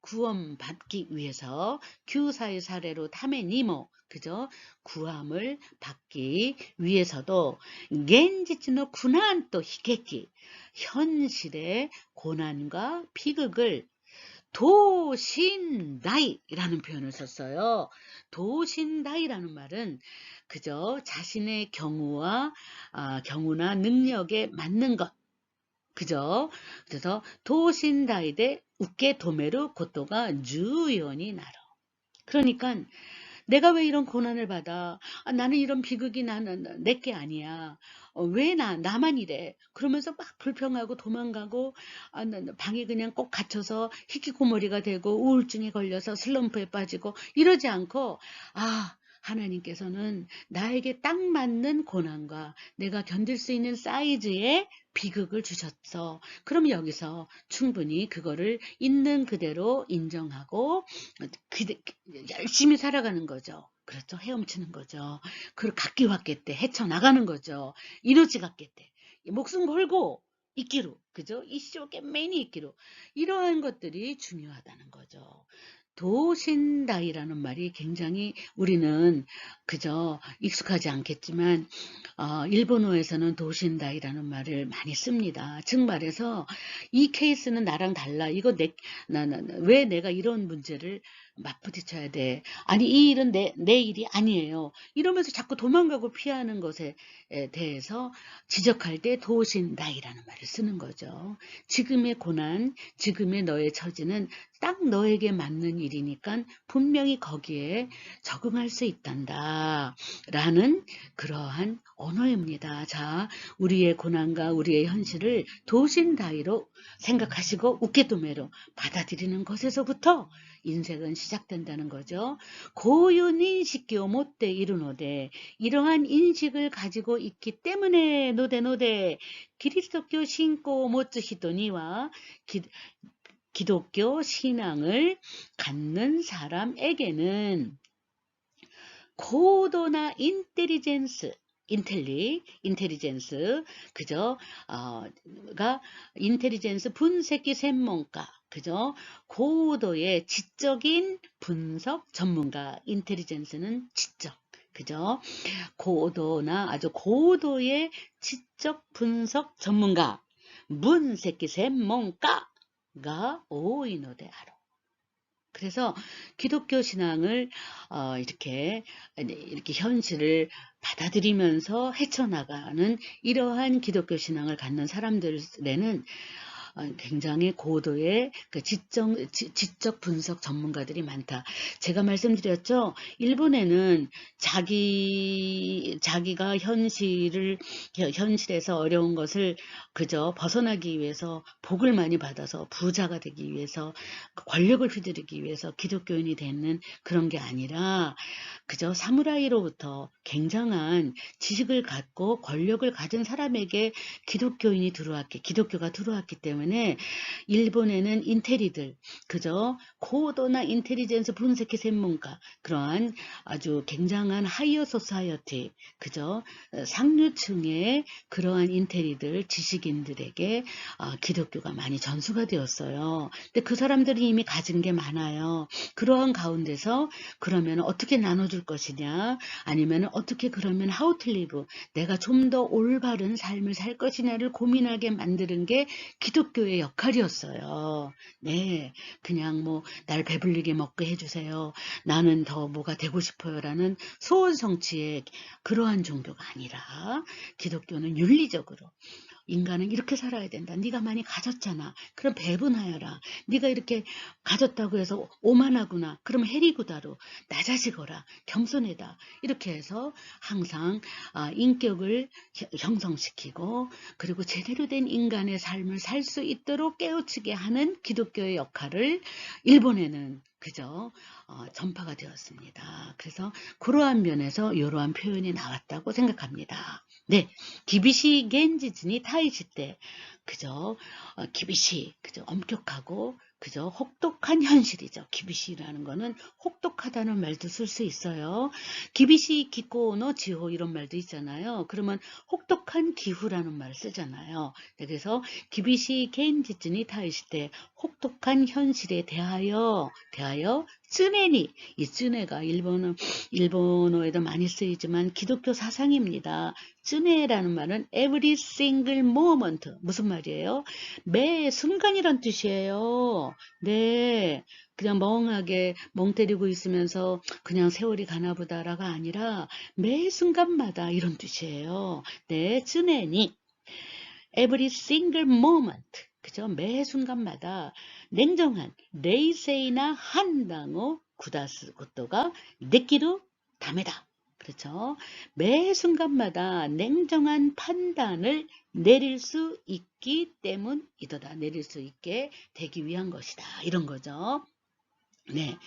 구원받기 위해서 규사의 사례로 타메니모 그죠? 구함을 받기 위해서도 겐지츠노 군한 또 히케키 현실의 고난과 비극을 도신다이라는 표현을 썼어요. 도신다이라는 말은 그저 자신의 경우나 능력에 맞는 것 그죠? 그래서 도신다이데 우케 도메루 고토가 주요니 나로. 그러니까 내가 왜 이런 고난을 받아? 나는 이런 비극이 나는 내게 아니야. 왜 나만 이래? 그러면서 막 불평하고 도망가고 방에 그냥 꼭 갇혀서 히키코모리가 되고 우울증에 걸려서 슬럼프에 빠지고 이러지 않고 하나님께서는 나에게 딱 맞는 고난과 내가 견딜 수 있는 사이즈의 비극을 주셨어. 그럼 여기서 충분히 그거를 있는 그대로 인정하고 열심히 살아가는 거죠. 그렇죠. 헤엄치는 거죠. 그걸 갖기 왔겠대. 헤쳐나가는 거죠. 이노치 갖겠대. 목숨 걸고 있기로. 그죠? 이쇼懸명히 있기로. 이러한 것들이 중요하다는 거죠. 도신다이라는 말이 굉장히 우리는 그저 익숙하지 않겠지만 일본어에서는 도신다이라는 말을 많이 씁니다. 즉 말해서 이 케이스는 나랑 달라. 이거 왜 내가 이런 문제를 맞부딪혀야 돼. 아니 이 일은 내 일이 아니에요. 이러면서 자꾸 도망가고 피하는 것에 대해서 지적할 때 도신다이라는 말을 쓰는 거죠. 지금의 고난, 지금의 너의 처지는 딱 너에게 맞는 일이니까 분명히 거기에 적응할 수 있단다 라는 그러한 언어입니다. 자, 우리의 고난과 우리의 현실을 도신다이로 생각하시고 우케도메로 받아들이는 것에서부터 인생은 시작된다는 거죠. 고윤 인식기を持っているので 이러한 인식을 가지고 있기 때문에 노데 기리스도교 신고 모츠 히토니와 기독교 신앙을 갖는 사람에게는 고도나 인텔리젠스, 그죠? 인텔리젠스 분析専門家, 그죠? 고도의 지적인 분석 전문가, 인텔리젠스는 지적, 그죠? 아주 고도의 지적 분석 전문가, 분析専門家가 오이노데 아로. 그래서 기독교 신앙을 이렇게 현실을 받아들이면서 헤쳐나가는 이러한 기독교 신앙을 갖는 사람들에는 굉장히 고도의 그 지적 분석 전문가들이 많다. 제가 말씀드렸죠. 일본에는 자기가 현실에서 어려운 것을 그저 벗어나기 위해서 복을 많이 받아서 부자가 되기 위해서 권력을 휘두르기 위해서 기독교인이 되는 그런 게 아니라 그저 사무라이로부터 굉장한 지식을 갖고 권력을 가진 사람에게 기독교가 들어왔기 때문에 일본에는 인테리들, 그저 고도나 인텔리전스 분석의専門家, 그러한 아주 굉장한 하이어 소사이어티, 그저 상류층의 그러한 인테리들, 지식인들에게 기독교가 많이 전수가 되었어요. 근데 그 사람들이 이미 가진 게 많아요. 그러한 가운데서 그러면 어떻게 나눠줄 것이냐, 아니면 어떻게 그러면 how to live, 내가 좀 더 올바른 삶을 살 것이냐를 고민하게 만드는 게 기독교의 역할이었어요. 네, 그냥 날 배불리게 먹게 해주세요. 나는 더 뭐가 되고 싶어요라는 소원성취의 그러한 종교가 아니라 기독교는 윤리적으로 인간은 이렇게 살아야 된다. 네가 많이 가졌잖아. 그럼 배분하여라. 네가 이렇게 가졌다고 해서 오만하구나. 그럼 해리구다로 낮아지거라. 겸손해다. 이렇게 해서 항상 인격을 형성시키고 그리고 제대로 된 인간의 삶을 살 수 있도록 깨우치게 하는 기독교의 역할을 일본에는 그저 전파가 되었습니다. 그래서 그러한 면에서 이러한 표현이 나왔다고 생각합니다. 네, 기비시 겐지즈니 타이시때 그저 기비시 그저 엄격하고 그저 혹독한 현실이죠. 기비시라는 거는 혹독하다는 말도 쓸 수 있어요. 기비시 기코노 지호 이런 말도 있잖아요. 그러면 혹독한 기후라는 말을 쓰잖아요. 네, 그래서 기비시 겐지즈니 타이시때 혹독한 현실에 대하여 쯔네니 이 쯔네가 일본어에도 많이 쓰이지만 기독교 사상입니다. 쯔네라는 말은 every single moment 무슨 말이에요? 매 순간이란 뜻이에요. 네, 그냥 멍하게 멍 때리고 있으면서 그냥 세월이 가나 보다라가 아니라 매 순간마다 이런 뜻이에요. 네, 쯔네니 every single moment 그죠? 매 순간마다 냉정한 레이세이나 한당어 구다스 것도가 데키루 다메다. 그렇죠? 매 순간마다 냉정한 판단을 내릴 수 있기 때문이다. 내릴 수 있게 되기 위한 것이다. 이런 거죠. 네.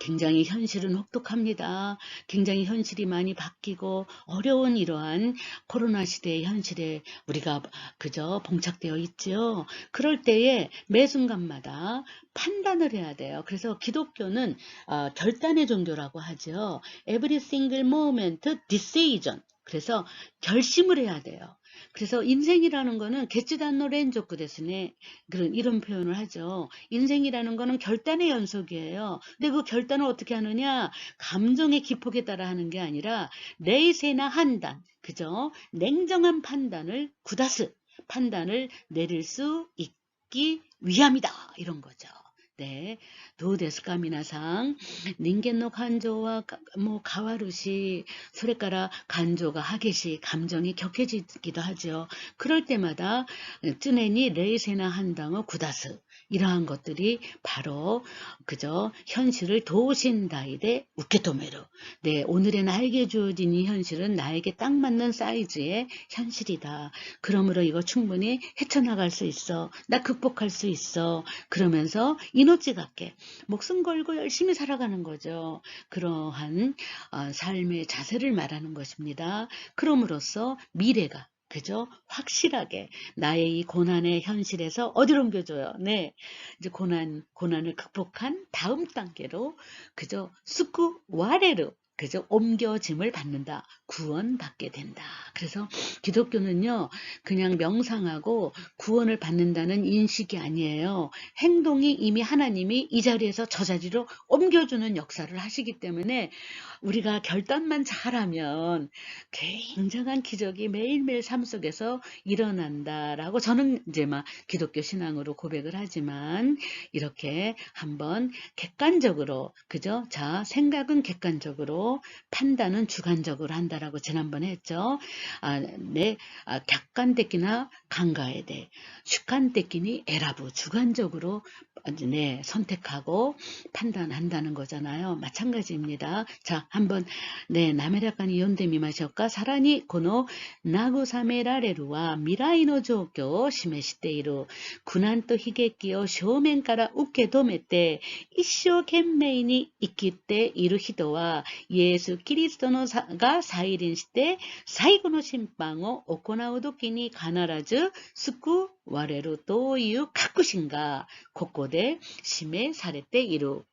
굉장히 현실은 혹독합니다. 굉장히 현실이 많이 바뀌고 어려운 이러한 코로나 시대의 현실에 우리가 그저 봉착되어 있죠. 그럴 때에 매 순간마다 판단을 해야 돼요. 그래서 기독교는 결단의 종교라고 하죠. Every single moment decision. 그래서 결심을 해야 돼요. 그래서 인생이라는 거는 게츠단노 렌조크 데스네. 이런 표현을 하죠. 인생이라는 거는 결단의 연속이에요. 근데 그 결단을 어떻게 하느냐? 감정의 기폭에 따라 하는 게 아니라 레이세나 한단, 그죠? 냉정한 판단을 구다스 판단을 내릴 수 있기 위함이다. 이런 거죠. 네, 도데스까 미나상 닌겐노 간조와 뭐 가와루시 소레까라 간조가 하게시 감정이 격해지기도 하죠. 그럴 때마다 쯔네니 레이세나 한당어 구다스 이러한 것들이 바로 그저 현실을 도우신다이데 우케토메루. 네, 오늘의 나에게 주어진 이 현실은 나에게 딱 맞는 사이즈의 현실이다. 그러므로 이거 충분히 헤쳐나갈 수 있어. 나 극복할 수 있어. 그러면서 이노치 같게 목숨 걸고 열심히 살아가는 거죠. 그러한 삶의 자세를 말하는 것입니다. 그럼으로써 미래가 그죠? 확실하게 나의 이 고난의 현실에서 어디로 옮겨줘요? 네. 이제 고난을 극복한 다음 단계로 그저 스쿠 와레르 그저 옮겨짐을 받는다. 구원받게 된다. 그래서 기독교는요, 그냥 명상하고 구원을 받는다는 인식이 아니에요. 행동이 이미 하나님이 이 자리에서 저 자리로 옮겨주는 역사를 하시기 때문에 우리가 결단만 잘하면 굉장한 기적이 매일매일 삶 속에서 일어난다라고 저는 이제 막 기독교 신앙으로 고백을 하지만 이렇게 한번 객관적으로 그죠? 자, 생각은 객관적으로 판단은 주관적으로 한다라고 지난번에 했죠. 네, 객관적이나 간가에 대해 주관적이니 에라부 주관적으로 네, 선택하고 판단한다는 거잖아요. 마찬가지입니다. 자, 한번 네、滑らかに読んでみましょうか。さらに、この慰められるは未来の状況を示している。苦難と悲劇を正面から受け止めて、一生懸命に生きている人は、イエス・キリストが再臨して、最後の審判を行う時に必ず救われるという確信が、ここで示されている。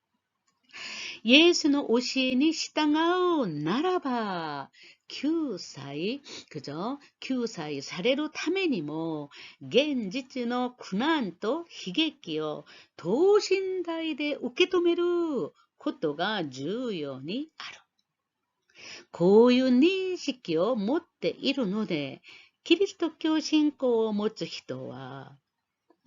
예수의 오시니 시당하오 나라바救済 그죠? 救済 사례로 타메니모 겐지츠의 고난と 悲劇を 等身大で 受け止めることが重要にある。こういう認識を持っているので、キリスト教信仰を持つ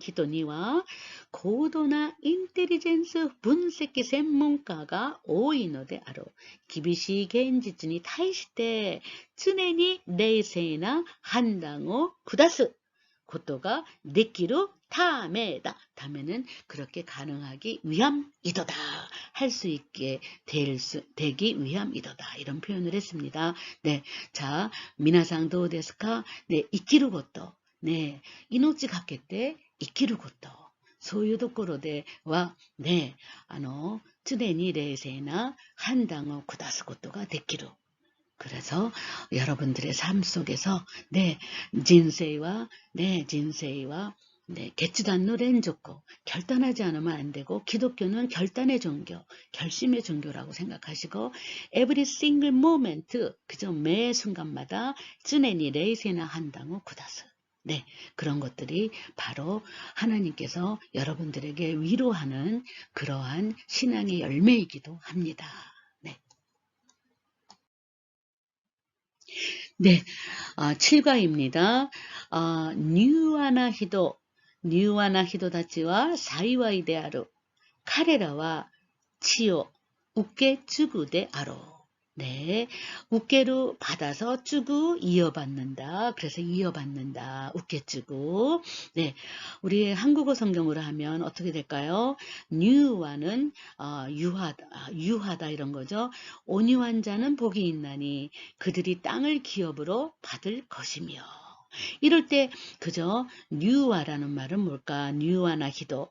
人には高度なインテリジェンス分析専門家が多いのである。厳しい現実に対して常に冷静な判断を下すことができるためだ. 다음에는 그렇게 가능하기 위함이도다. 할 수 있게 되기 위함이도다. 이런 표현을 했습니다. 네, 자, 미나상どうですか? 네, 生きること. 네, 命がけて生きること。そういうところでは、ね、常に冷静な判断を下すことができる。 그래서 여러분들의 삶 속에서 진세이와決断の 連続 결단하지 않으면 안 되고 기독교는 결단의 종교, 결심의 종교라고 생각하시고 every single moment 그저 매 순간마다 常に 冷静な 판단을 굳어서 그런 것들이 바로 하나님께서 여러분들에게 위로하는 그러한 신앙의 열매이기도 합니다. 네, 7과입니다. 柔和な人たちは幸いである。彼らは地を受け継ぐであろう. 네, 우케루 받아서 쭈구 이어받는다. 그래서 이어받는다. 우케쭈구. 네, 우리 한국어 성경으로 하면 어떻게 될까요? 뉴와는 유하다 이런 거죠. 온유한 자는 복이 있나니 그들이 땅을 기업으로 받을 것이며. 이럴 때 그저 뉴와라는 말은 뭘까? 뉴와나 히도.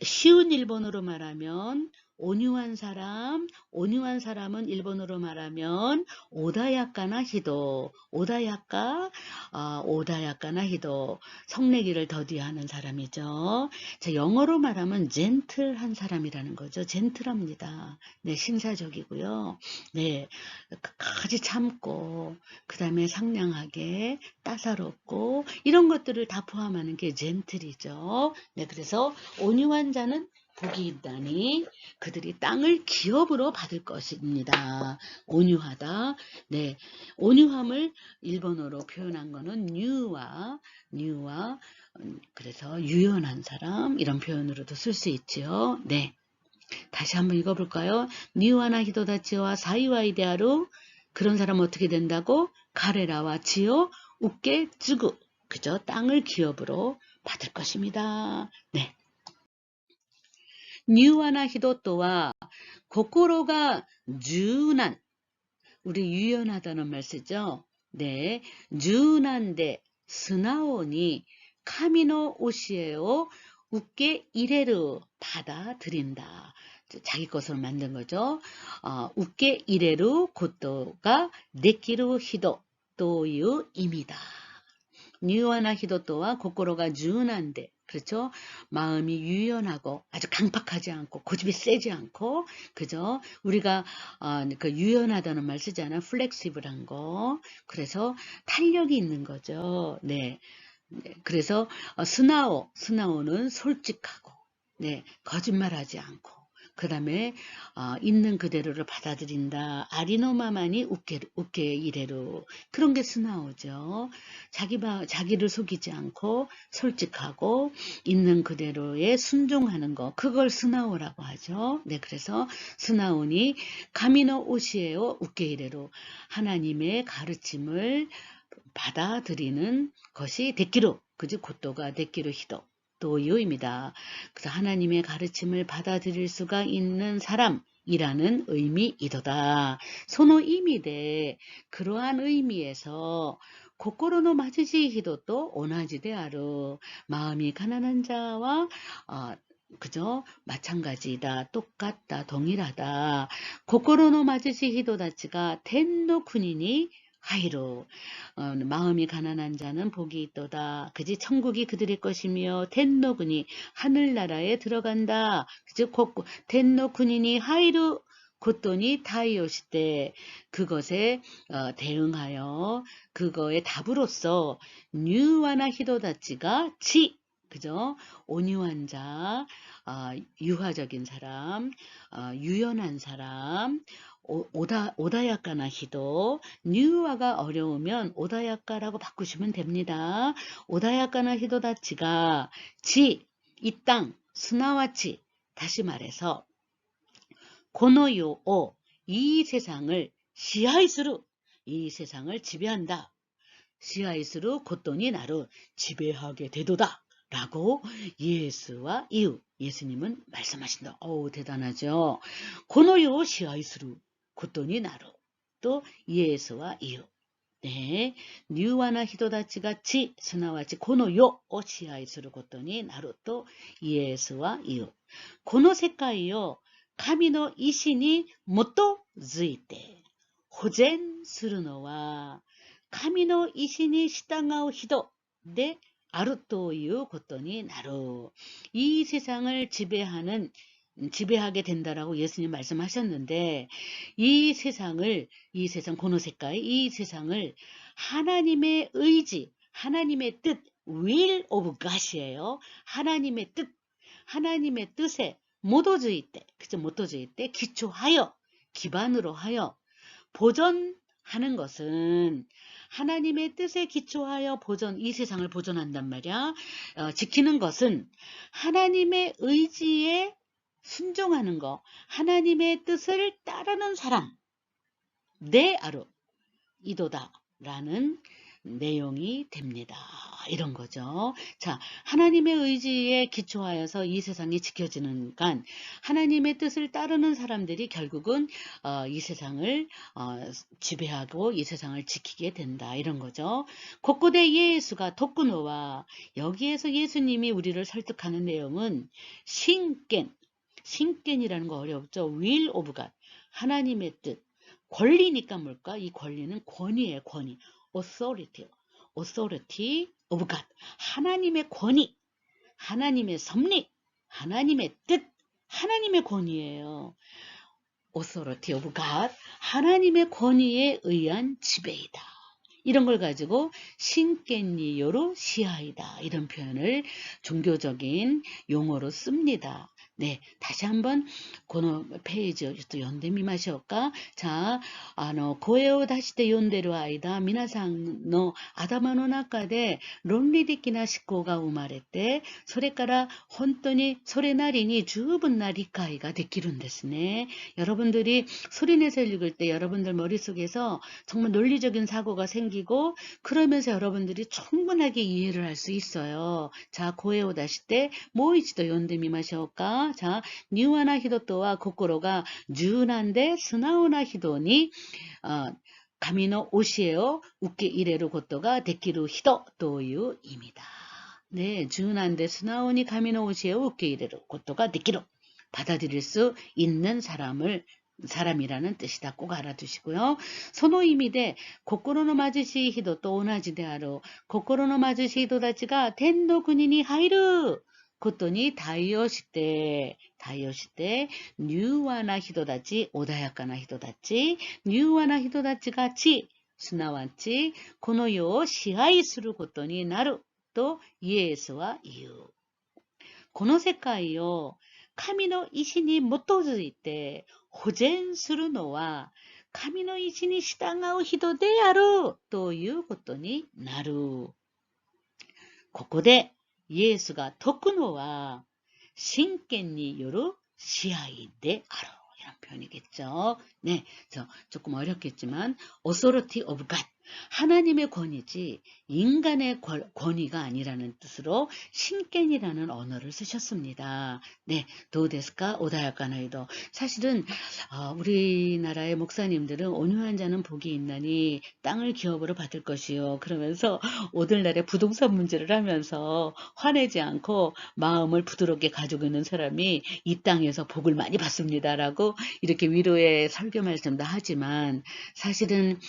쉬운 일본어로 말하면 온유한 사람은 일본어로 말하면 오다야카나 히도, 오다야카나 히도, 성내기를 더디하는 사람이죠. 자, 영어로 말하면 젠틀한 사람이라는 거죠. 젠틀합니다. 네, 신사적이고요. 네, 끝까지 참고, 그 다음에 상냥하게, 따사롭고, 이런 것들을 다 포함하는 게 젠틀이죠. 네, 그래서 온유한 자는 복이 있다니 그들이 땅을 기업으로 받을 것입니다. 온유하다. 네, 온유함을 일본어로 표현한 거는 뉴와 그래서 유연한 사람 이런 표현으로도 쓸 수 있죠. 네, 다시 한번 읽어볼까요? 뉴와나 히도다치와 사이와이데아루 그런 사람 어떻게 된다고? 카레라와 지요 웃게 쯔구 그죠? 땅을 기업으로 받을 것입니다. 네. 뉴와나 히도토와 고코로가 준한 우리 유연하다는 말 쓰죠. 네, 준한데 스나오니 카미노 오시에오 웃게 이레르 받아들인다. 자기 것으로 만든 거죠. 웃게 이레르 고토가 데키루 히도 또유 임이다. 뉴와나 히도토와 고코로가 준한데 그렇죠? 마음이 유연하고 아주 강팍하지 않고 고집이 세지 않고 그죠? 우리가 그 유연하다는 말 쓰잖아요. 플렉시블한 거. 그래서 탄력이 있는 거죠. 네. 그래서 스나오는 솔직하고 거짓말하지 않고 그 다음에 있는 그대로를 받아들인다. 아리노마만이 웃게 이래로 그런 게 스나오죠. 자기를 속이지 않고 솔직하고 있는 그대로에 순종하는 거 그걸 스나오라고 하죠. 네, 그래서 스나오니 가미노 오시에요 웃게 이래로 하나님의 가르침을 받아들이는 것이 데키로 그지 곧도가 데키로 히도 도요입니다. 그래서 하나님의 가르침을 받아들일 수가 있는 사람이라는 의미이도다. 소노 의미대 그러한 의미에서 고코로노 마지지 히도또 오나지데아루 마음이 가난한 자와 그죠? 마찬가지다. 똑같다. 동일하다. 고코로노 마지지 히도다치가 텐노 군인이 하이로 마음이 가난한 자는 복이 있도다. 그지 천국이 그들의 것이며 텐노군이 하늘나라에 들어간다. 그지 텐노 군인이 하이루 곧돈이 타이오시때 그것에 대응하여 그거의 답으로서 뉴와나 히도다치가 그죠? 온유한 자, 유화적인 사람, 유연한 사람, 오다야카나 히도, 뉴와가 어려우면 오다야카라고 바꾸시면 됩니다. 오다야카나 히도다치가 이 땅, 스나와치, 다시 말해서 고노요오, 이 세상을 시하이스루, 이 세상을 지배한다. 시하이스루 곧돈이 나를 지배하게 되도다. 라고 예수와 예수님은 말씀하신다. 어우, 대단하죠. 고노요 시하이스루 곧돈이 나로 또 예수와 네, 뉴와나 히도다치가 스나와치 고노요 시하이스루 곧돈이 나로 또 예수와 고노 세카이요 카미노 이신이 모토ズイて保全するのは神の意志に従う人であるということになる. 이 세상을 지배하게 된다라고 예수님 말씀하셨는데, 이 세상, 고노세카이, 이 세상을 하나님의 의지, 하나님의 뜻, will of God이에요. 하나님의 뜻에 모도주의 때, 그죠? 모도주의 때 기초하여, 기반으로 하여 보존하는 것은 하나님의 뜻에 기초하여 이 세상을 보존한단 말이야. 지키는 것은 하나님의 의지에 순종하는 거, 하나님의 뜻을 따르는 사람, 내 아루, 이도다라는 내용이 됩니다. 이런 거죠. 자, 하나님의 의지에 기초하여서 이 세상이 지켜지니까 하나님의 뜻을 따르는 사람들이 결국은 이 세상을 지배하고 이 세상을 지키게 된다. 이런 거죠. 고코데 예수가 토쿠노와, 여기에서 예수님이 우리를 설득하는 내용은 신견이라는 거 어렵죠. will of God, 하나님의 뜻. 권리니까 뭘까? 이 권리는 권위예요. 권위. authority of God. 하나님의 권위, 하나님의 섭리, 하나님의 뜻, 하나님의 권위예요. authority of God. 하나님의 권위에 의한 지배이다. 이런 걸 가지고 신겐니요로 시하이다. 이런 표현을 종교적인 용어로 씁니다. 네, 다시 한번このページをちょっと読んでみましょうか。자、声を出して読んでる間、皆さんの頭の中で論理的な思考が生まれて、それから本当にそれなりに十分な理解ができるんですね。여러분들이 소리내서 읽을 때 여러분들 머릿속에서 정말 논리적인 사고가 생기고, 그러면서 여러분들이 충분하게 이해를 할 수 있어요. 자, 고에오 다시 때もう一度読んでみましょうか。자, 柔和な人とは心が柔軟で素直な人に神の教えを受け入れることができる人という意味だ。네, 柔軟で素直に神の教えを受け入れることができる. 받아들일 수 있는 사람이라는 뜻이다. 꼭 알아두시고요. その意味で心の貧しい人と同じであろう。心の貧しい人たちが天の国に入ることに対応して、柔和な人たち、穏やかな人たち、柔和な人たちがすなわちこの世を支配することになるとイエスは言う。この世界を神の意志に基づいて保全するのは神の意志に従う人であるということになる。ここでイエスが説くのは神権による支配である. 이런 표현이겠죠. 네, 조금 어렵겠지만 authority of God, 하나님의 권위지 인간의 권위가 아니라는 뜻으로 신견이라는 언어를 쓰셨습니다. 네, 도우데스까 오다야카나이도. 사실은 우리나라의 목사님들은 온유한 자는 복이 있나니 땅을 기업으로 받을 것이요, 그러면서 오늘날의 부동산 문제를 하면서 화내지 않고 마음을 부드럽게 가지고 있는 사람이 이 땅에서 복을 많이 받습니다라고 이렇게 위로의 설교 말씀도 하지만, 사실은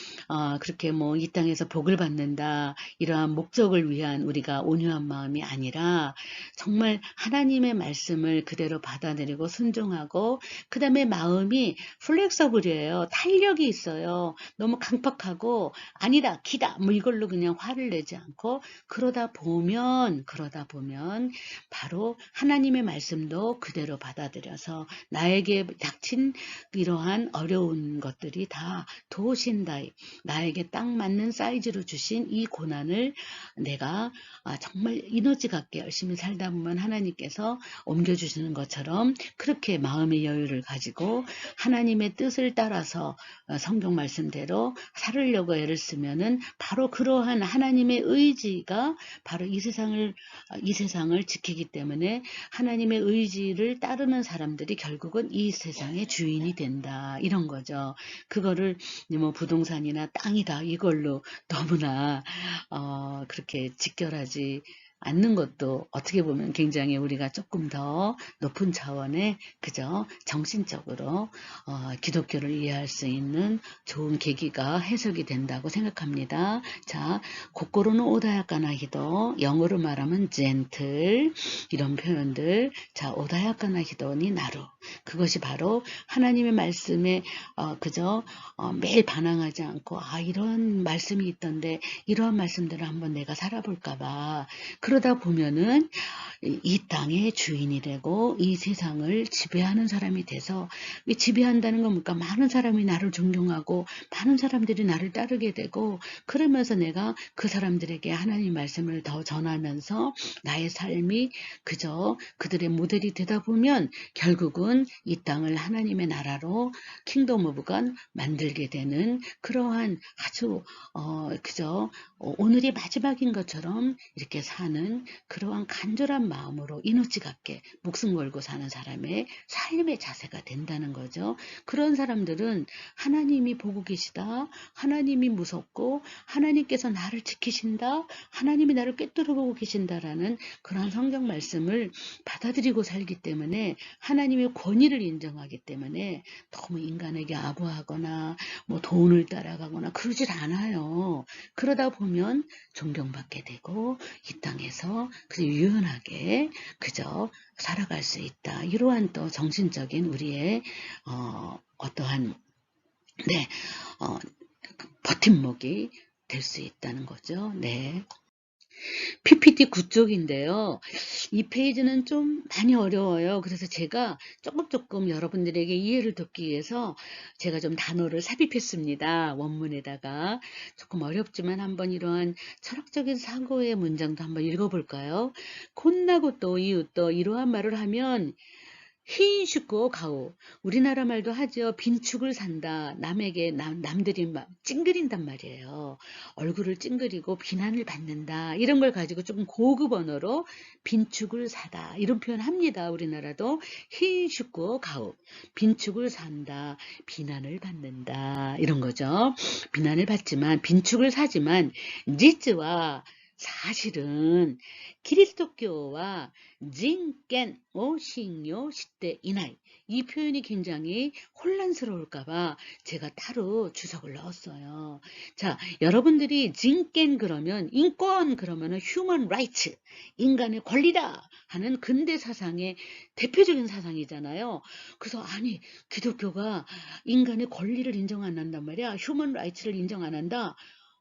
그렇게 이 땅에서 복을 받는다, 이러한 목적을 위한 우리가 온유한 마음이 아니라 정말 하나님의 말씀을 그대로 받아들이고 순종하고, 그 다음에 마음이 플렉서블이에요. 탄력이 있어요. 너무 강팍하고 아니다 기다 이걸로 그냥 화를 내지 않고, 그러다 보면 바로 하나님의 말씀도 그대로 받아들여서 나에게 닥친 이러한 어려운 것들이 다 도우신다이, 나에게 딱 맞는 사이즈로 주신 이 고난을 내가 정말 이너지 같게 열심히 살다 보면 하나님께서 옮겨주시는 것처럼 그렇게 마음의 여유를 가지고 하나님의 뜻을 따라서 성경 말씀대로 살으려고 애를 쓰면은 바로 그러한 하나님의 의지가 바로 이 세상을 지키기 때문에 하나님의 의지를 따르는 사람들이 결국은 이 세상의 주인이 된다, 이런 거죠. 그거를 부동산이나 땅이다 이걸로 너무나 그렇게 직결하지 않는 것도 어떻게 보면 굉장히 우리가 조금 더 높은 차원의 그저 정신적으로 기독교를 이해할 수 있는 좋은 계기가 해석이 된다고 생각합니다. 자, 고꼬로는 오다야카나 히도, 영어로 말하면 gentle 이런 표현들. 자, 오다야카나 히도니 나루. 그것이 바로 하나님의 말씀에 그저 매일 반항하지 않고 이런 말씀이 있던데 이러한 말씀들을 한번 내가 살아볼까봐 그러다 보면은 이 땅의 주인이 되고 이 세상을 지배하는 사람이 돼서 지배한다는 건 뭔가 많은 사람이 나를 존경하고 많은 사람들이 나를 따르게 되고 그러면서 내가 그 사람들에게 하나님 말씀을 더 전하면서 나의 삶이 그저 그들의 모델이 되다 보면 결국은 이 땅을 하나님의 나라로 킹덤 오브 갓 만들게 되는 그러한 아주 그저 오늘이 마지막인 것처럼 이렇게 사는 그러한 간절한 마음으로 이노치갑게 목숨 걸고 사는 사람의 삶의 자세가 된다는 거죠. 그런 사람들은 하나님이 보고 계시다. 하나님이 무섭고 하나님께서 나를 지키신다. 하나님이 나를 꿰뚫어 보고 계신다라는 그런 성경 말씀을 받아들이고 살기 때문에 하나님의 권위를 인정하기 때문에 너무 인간에게 아부하거나 뭐 돈을 따라가거나 그러질 않아요. 그러다 보면 존경받게 되고 이 땅에서 그저 유연하게 그저 살아갈 수 있다. 이러한 또 정신적인 우리의 어떠한 네, 버팀목이 될 수 있다는 거죠. 네. PPT 9쪽인데요. 이 페이지는 좀 많이 어려워요. 그래서 제가 조금 여러분들에게 이해를 돕기 위해서 제가 좀 단어를 삽입했습니다. 원문에다가 조금 어렵지만 한번 이러한 철학적인 사고의 문장도 한번 읽어볼까요? 콘나고 또 이웃 또 이러한 말을 하면 히인슈코 가오. 우리나라 말도 하죠. 빈축을 산다. 남에게 남들이 막 찡그린단 말이에요. 얼굴을 찡그리고 비난을 받는다. 이런 걸 가지고 조금 고급 언어로 빈축을 사다. 이런 표현 합니다. 우리나라도 히인슈코 가오. 빈축을 산다. 비난을 받는다. 이런 거죠. 비난을 받지만 빈축을 사지만 지츠와 사실은 키리스토교와 진깬 신요 시대 이나이 이 표현이 굉장히 혼란스러울까봐 제가 따로 주석을 넣었어요. 자, 여러분들이 진깬 그러면 인권 그러면은 human rights 인간의 권리다 하는 근대 사상의 대표적인 사상이잖아요. 그래서 아니 기독교가 인간의 권리를 인정 안 한단 말이야. human rights를 인정 안 한다.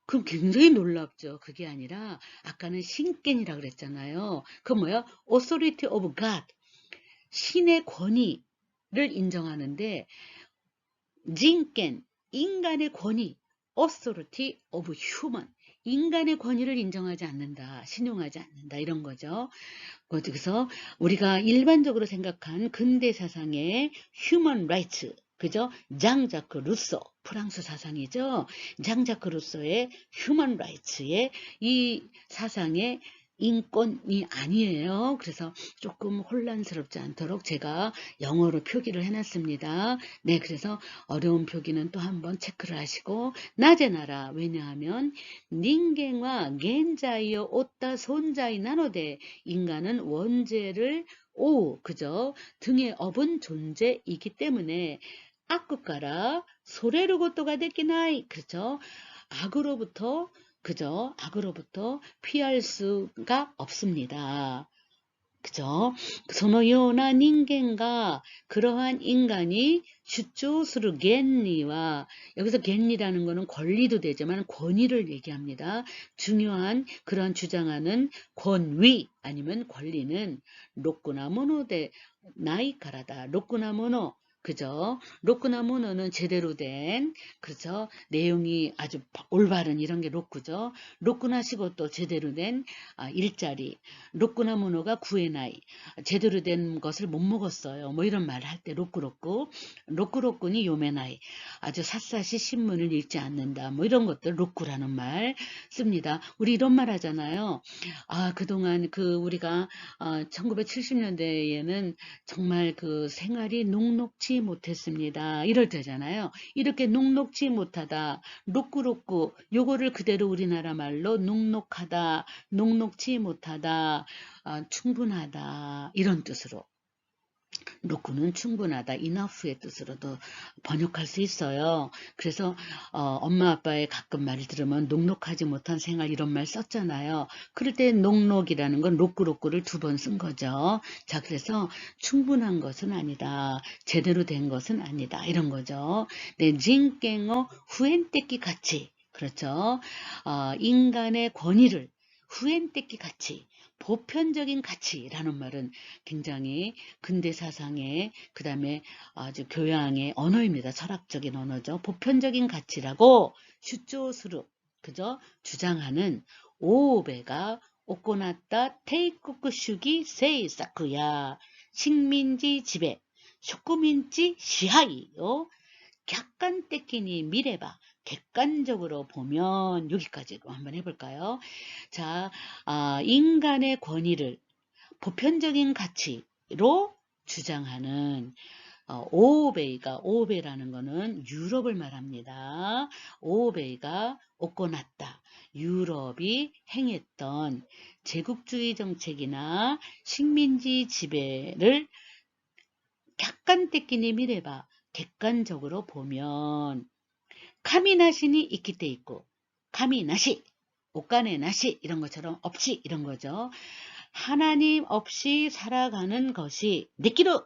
그럼 굉장히 놀랍죠. 그게 아니라 아까는 신権이라 그랬잖아요. 그 뭐야? authority of God. 신의 권위를 인정하는데 진権, 인간의 권위, authority of human. 인간의 권위를 인정하지 않는다. 신용하지 않는다. 이런 거죠. 그래서 우리가 일반적으로 생각한 근대 사상의 human rights, 그죠? 장자크 루소, 프랑스 사상이죠. 장자크 루소의 human rights의 이 사상의 인권이 아니에요. 그래서 조금 혼란스럽지 않도록 제가 영어로 표기를 해놨습니다. 네, 그래서 어려운 표기는 또 한번 체크를 하시고 나제나라 왜냐하면 닌겐과 겐자이요 오따 손자이 나노데 인간은 원죄를 그저 등에 업은 존재이기 때문에 악국가라 소래를 것도가 되기나이 그렇죠. 악으로부터 그죠? 악으로부터 피할 수가 없습니다. 그죠? 소노요나 닌겐가 그러한 인간이 주초스루 겐리와 여기서 겐리라는 것은 권리도 되지만 권위를 얘기합니다. 중요한 그런 주장하는 권위 아니면 권리는 로꾸나모노데 나이카라다. 로꾸나모노 그죠? 로꾸나모노는 제대로 된 그죠? 내용이 아주 올바른 이런 게 로꾸죠. 로꾸나시고 또 제대로 된 일자리 로꾸나모노가 구에나이 제대로 된 것을 못 먹었어요. 뭐 이런 말을 할 때 로꾸로꾸니 요메나이 아주 샅샅이 신문을 읽지 않는다. 뭐 이런 것들 로꾸라는 말 씁니다. 우리 이런 말 하잖아요. 그동안 우리가 1970년대에는 정말 그 생활이 녹록지 녹록지 못했습니다. 이럴 때잖아요. 이렇게 녹록지 못하다, 로꾸로꾸, 요거를 그대로 우리나라 말로 녹록하다, 녹록지 못하다, 충분하다, 이런 뜻으로. 로꾸는 충분하다, enough의 뜻으로도 번역할 수 있어요. 그래서 엄마 아빠의 가끔 말을 들으면 녹록하지 못한 생활 이런 말 썼잖아요. 그럴 때 녹록이라는 건 로꾸로꾸를 2번 쓴 거죠. 자, 그래서 충분한 것은 아니다, 제대로 된 것은 아니다, 이런 거죠. 네, 진깽어 후엔떼끼 가치, 그렇죠. 인간의 권위를 후엔떼끼 가치, 보편적인 가치라는 말은 굉장히 근대 사상의, 그 다음에 아주 교양의 언어입니다. 철학적인 언어죠. 보편적인 가치라고 슈조스루, 그죠? 주장하는 오베가 오코나타 테이쿠쿠 슈기 세이사쿠야, 식민지 지배, 쇼쿠민지 시하이요, 객관적이니 미래봐, 객관적으로 보면, 여기까지로 한번 해볼까요? 자, 인간의 권위를 보편적인 가치로 주장하는 오베이라는 거는 유럽을 말합니다. 오베이가 오코났다, 유럽이 행했던 제국주의 정책이나 식민지 지배를 객관적이니 미래봐, 객관적으로 보면 카미나시니 있기 때 있고, 카미나시, 오카네 나시, 이런 것처럼 없이, 이런 거죠. 하나님 없이 살아가는 것이 느끼로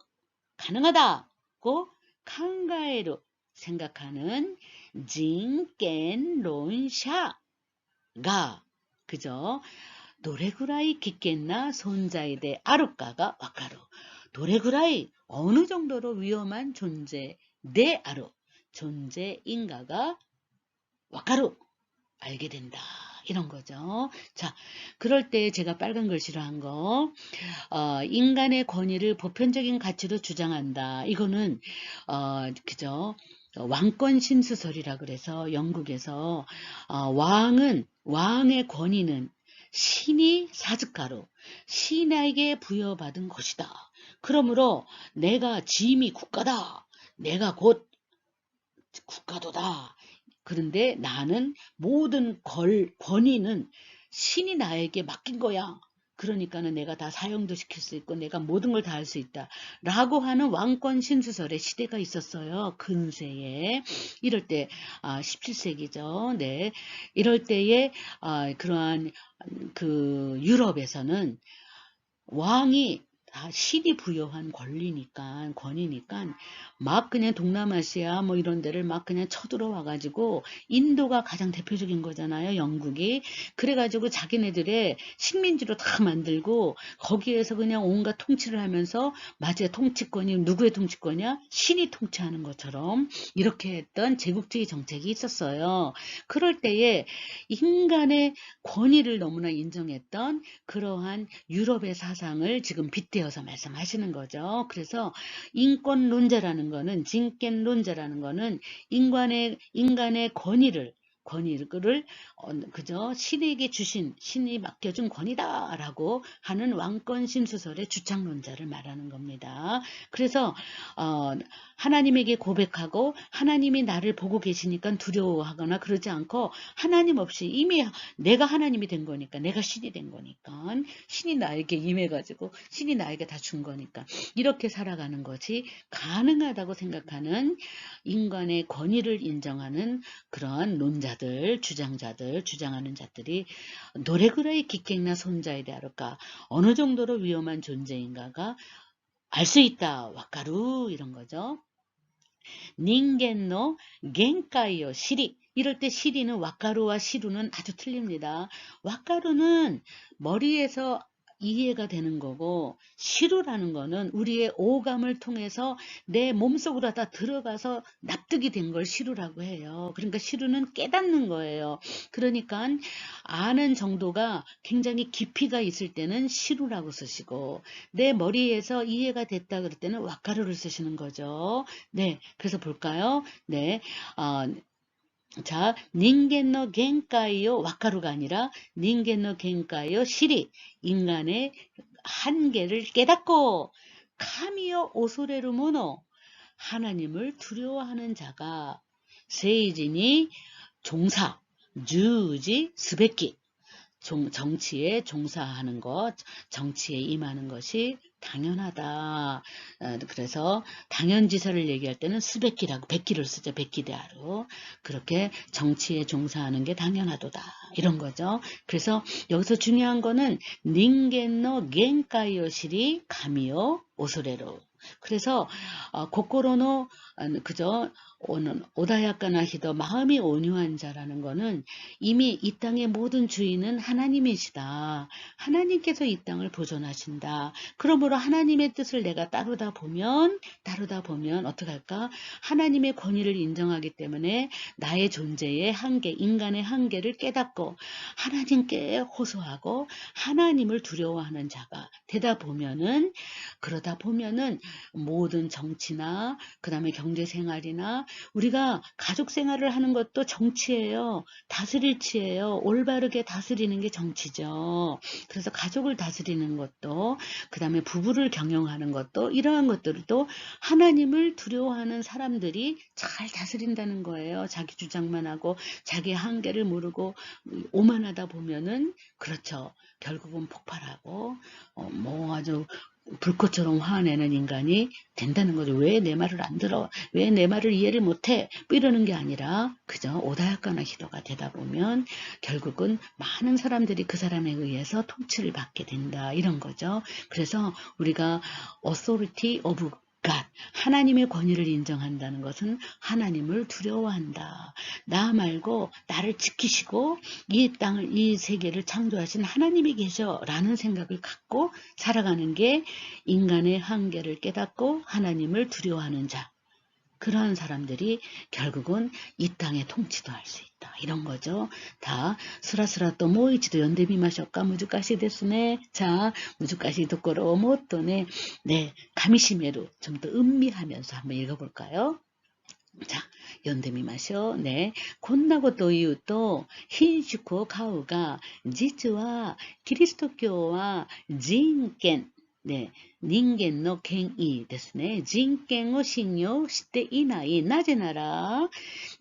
가능하다고 칸가에로 생각하는 진켄론샤가, 그죠? 도레구라이 깊겠나 손자이데 아루까가 와카루, 도레구라이 어느 정도로 위험한 존재 내 아루, 존재인가가 와카루, 알게 된다, 이런 거죠. 자, 그럴 때 제가 빨간 글씨로 한 거, 인간의 권위를 보편적인 가치로 주장한다. 이거는 그죠? 왕권 신수설이라 그래서 영국에서 왕의 권위는 신이 사즈가로, 신에게 부여받은 것이다. 그러므로 내가 짐이 국가다, 내가 곧 국가도다. 그런데 나는 모든 권위는 신이 나에게 맡긴 거야. 그러니까는 내가 다 사용도 시킬 수 있고 내가 모든 걸 다 할 수 있다, 라고 하는 왕권 신수설의 시대가 있었어요. 근세에. 이럴 때 17세기죠. 네. 이럴 때에 그러한 그 유럽에서는 왕이 다 신이 부여한 권위니까 막 그냥 동남아시아 뭐 이런 데를 막 그냥 쳐들어와 가지고, 인도가 가장 대표적인 거잖아요, 영국이. 그래가지고 자기네들의 식민지로 다 만들고 거기에서 그냥 온갖 통치를 하면서, 맞아요, 통치권이 누구의 통치권이야? 신이 통치하는 것처럼 이렇게 했던 제국주의 정책이 있었어요. 그럴 때에 인간의 권위를 너무나 인정했던 그러한 유럽의 사상을 지금 빗대어서 말씀하시는 거죠. 그래서 인권론자라는 거는, 진権論자라는 거는 인간의 권위를 그저 신에게 주신, 신이 맡겨준 권위다라고 하는 왕권 신수설의 주창론자를 말하는 겁니다. 그래서 하나님에게 고백하고 하나님이 나를 보고 계시니까 두려워하거나 그러지 않고, 하나님 없이 이미 내가 하나님이 된 거니까, 내가 신이 된 거니까, 신이 나에게 임해가지고 신이 나에게 다 준 거니까 이렇게 살아가는 것이 가능하다고 생각하는, 인간의 권위를 인정하는 그런 논자들, 주장하는 자들이 노래그라이 기객나 손자에 대하를까, 어느 정도로 위험한 존재인가가 알 수 있다, 와카루, 이런 거죠. 닌겐노 겐카이요 시리, 이럴 때 시리는 와카루와 시루는 아주 틀립니다. 와카루는 머리에서 이해가 되는 거고, 시루라는 거는 우리의 오감을 통해서 내 몸속으로 다 들어가서 납득이 된 걸 시루라고 해요. 그러니까 시루는 깨닫는 거예요. 그러니까 아는 정도가 굉장히 깊이가 있을 때는 시루라고 쓰시고, 내 머리에서 이해가 됐다 그럴 때는 와카루를 쓰시는 거죠. 네, 그래서 볼까요? 네, 자, 닌겐노 겐카이요 와카루가 아니라 닌겐노 겐카이요 시리, 인간의 한계를 깨닫고, 카미요 오소레루 모노, 하나님을 두려워하는 자가 세이지니 종사, 주지, 스베키 정치에 종사하는 것, 정치에 임하는 것이 당연하다. 그래서 당연지사를 얘기할 때는 스베키라고 백기를 쓰죠. 백기대하로. 그렇게 정치에 종사하는 게 당연하도다. 이런 거죠. 그래서 여기서 중요한 거는 닌겐노 겐카이요시리 가미요 오소레로. 그래서 고코로노 그죠? 오다야카나 히도 마음이 온유한 자라는 거는 이미 이 땅의 모든 주인은 하나님이시다. 하나님께서 이 땅을 보존하신다. 그러므로 하나님의 뜻을 내가 따르다 보면 어떻게 할까? 하나님의 권위를 인정하기 때문에 나의 존재의 한계, 인간의 한계를 깨닫고 하나님께 호소하고 하나님을 두려워하는 자가 되다 보면은 그러다 보면은 모든 정치나 그 다음에 경제생활이나 우리가 가족생활을 하는 것도 정치예요. 다스릴 치예요. 올바르게 다스리는 게 정치죠. 그래서 가족을 다스리는 것도 그 다음에 부부를 경영하는 것도 이러한 것들도 하나님을 두려워하는 사람들이 잘 다스린다는 거예요. 자기 주장만 하고 자기 한계를 모르고 오만하다 보면은 그렇죠. 결국은 폭발하고 뭐 아주 불꽃처럼 화내는 인간이 된다는 거죠. 왜 내 말을 안 들어? 왜 내 말을 이해를 못해? 뭐 이러는 게 아니라 그저 오다야카나 히도가 되다 보면 결국은 많은 사람들이 그 사람에 의해서 통치를 받게 된다. 이런 거죠. 그래서 우리가 authority of God, 하나님의 권위를 인정한다는 것은 하나님을 두려워한다. 나 말고 나를 지키시고 이 땅을, 이 세계를 창조하신 하나님이 계셔 라는 생각을 갖고 살아가는 게 인간의 한계를 깨닫고 하나님을 두려워하는 자. 그러한 사람들이 결국은 이 땅의 통치도 할 수 있다. 이런 거죠. 다 스라스라 또 모이치도 연대비 마셨까 무주까시 됐으네. 자, 무주까시 듣고로 못또네. 네, 가미시메로 좀 더 음미하면서 한번 읽어볼까요? 자, 연대미 마셔. 네. こんなことを言うと、品種家は実はキリスト教は人権、ね、人間の権威ですね。人権を信用していない。なぜなら、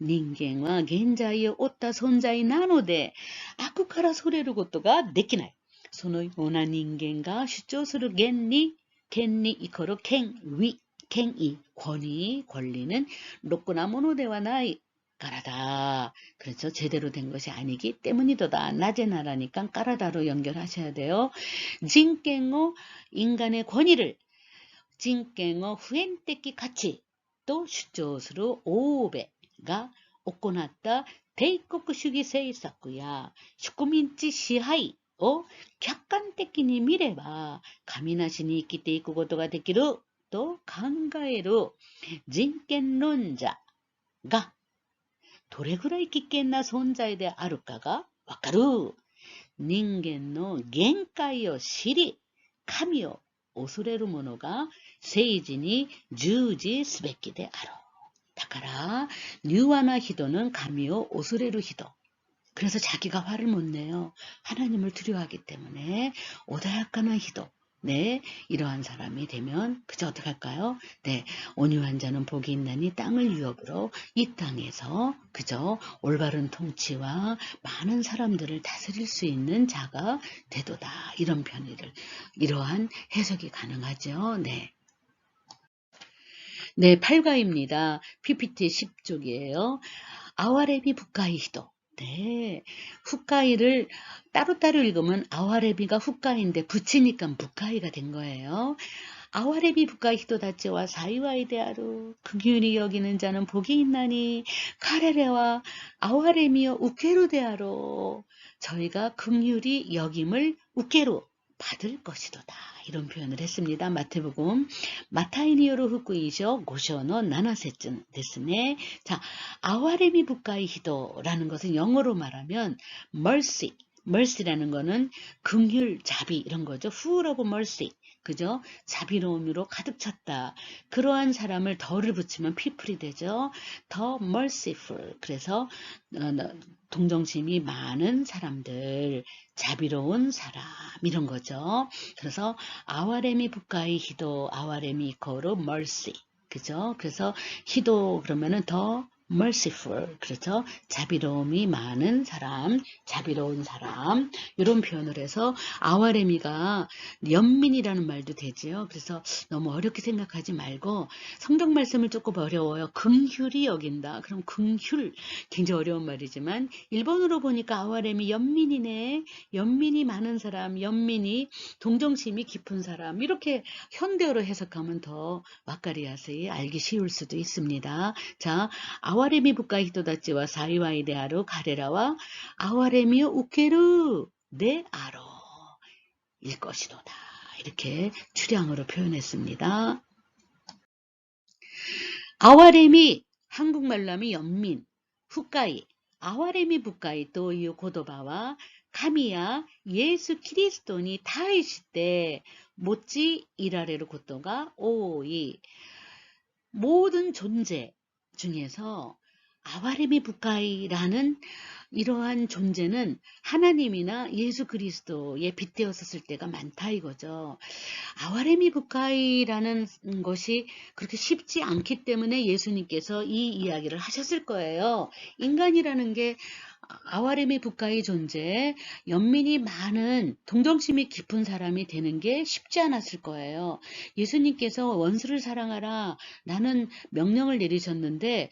人間は現在を負った存在なので、悪からそれることができない。そのような人間が主張する権利イコール権威。権威, 권위, 권리는 로꾸나 모노대와 나이 까라다. 그렇죠. 제대로 된 것이 아니기 때문이도다. 낮에 나라니까 까라다로 연결하셔야 돼요. 진깽어 인간의 권위를 진깽어 후엔테키 가치 또 주조스로 오베가 行った帝国主義政策や植民地支配を客観的に見れば神なしに生きていくことができると考える人権論者がどれぐらい危険な存在であるかがわかる。人間の限界を知り、神を恐れる者が政治に従事すべきである。だから、柔和な人는神を恐れる人。 그래서 자기가 화를 못 내요. 하나님을 두려워하기 때문에 오다야카나 히도. 네, 이러한 사람이 되면 그저 어떻게 할까요? 네, 온유한 자는 복이 있나니 땅을 유업으로 이 땅에서 그저 올바른 통치와 많은 사람들을 다스릴 수 있는 자가 되도다. 이런 편의를 이러한 해석이 가능하죠. 네. 네, 8가입니다. PPT 10쪽이에요. 아와레비 북가이 히도. 네, 후카이를 따로따로 읽으면 아와레비가 후카이인데 붙이니까 북카이가 된 거예요. 아와레비 북카이 히도다치와 사이와이 데아루 긍휼히 여기는 자는 복이 있나니 카레레와 아와레미여 우케루 데아루 저희가 긍휼히 여김을 우케루 받을 것이도다. 이런 표현을 했습니다. 마태복음 마타이니요로 후쿠이쇼 고쇼노 나나세쯤 됐으네. 자, 아와레미 부카이 히도라는 것은 영어로 말하면 mercy, mercy라는 거는 긍휼, 자비 이런 거죠. full of mercy. 그죠? 자비로움으로 가득 찼다. 그러한 사람을 더를 붙이면 people이 되죠. 더 merciful. 그래서 동정심이 많은 사람들, 자비로운 사람 이런 거죠. 그래서 아와레미 부카이 히도 아와레미 이코로 mercy. 그죠? 그래서 희도 그러면은 더 merciful, 그렇죠? 자비로움이 많은 사람, 자비로운 사람, 이런 표현을 해서 아와레미가 연민이라는 말도 되지요. 그래서 너무 어렵게 생각하지 말고 성경 말씀을 조금 어려워요. 긍휼히 여긴다. 그럼 긍휼 굉장히 어려운 말이지만 일본어로 보니까 아와레미 연민이네. 연민이 많은 사람, 연민이 동정심이 깊은 사람, 이렇게 현대어로 해석하면 더 와카리야스이 알기 쉬울 수도 있습니다. 자, 아와레미 부카이 히토다치와 사이와이 데 아루 가레라와 아와레미오 우케루 데 아로 일 것이로다. 이렇게 추량으로 표현했습니다. 아와레미 한국말로 하면 연민, 후카이, 아와레미 부카이 또 이 고도바와 카미야 예수 키리스토니 타이시때 모찌 이라레로 고토가 오이 모든 존재 중에서 아와레미 부카이라는 이러한 존재는 하나님이나 예수 그리스도에 빗대었을 때가 많다 이거죠. 아와레미 부카이라는 것이 그렇게 쉽지 않기 때문에 예수님께서 이 이야기를 하셨을 거예요. 인간이라는 게 아와레미 부카이 존재, 연민이 많은 동정심이 깊은 사람이 되는 게 쉽지 않았을 거예요. 예수님께서 원수를 사랑하라 라는 명령을 내리셨는데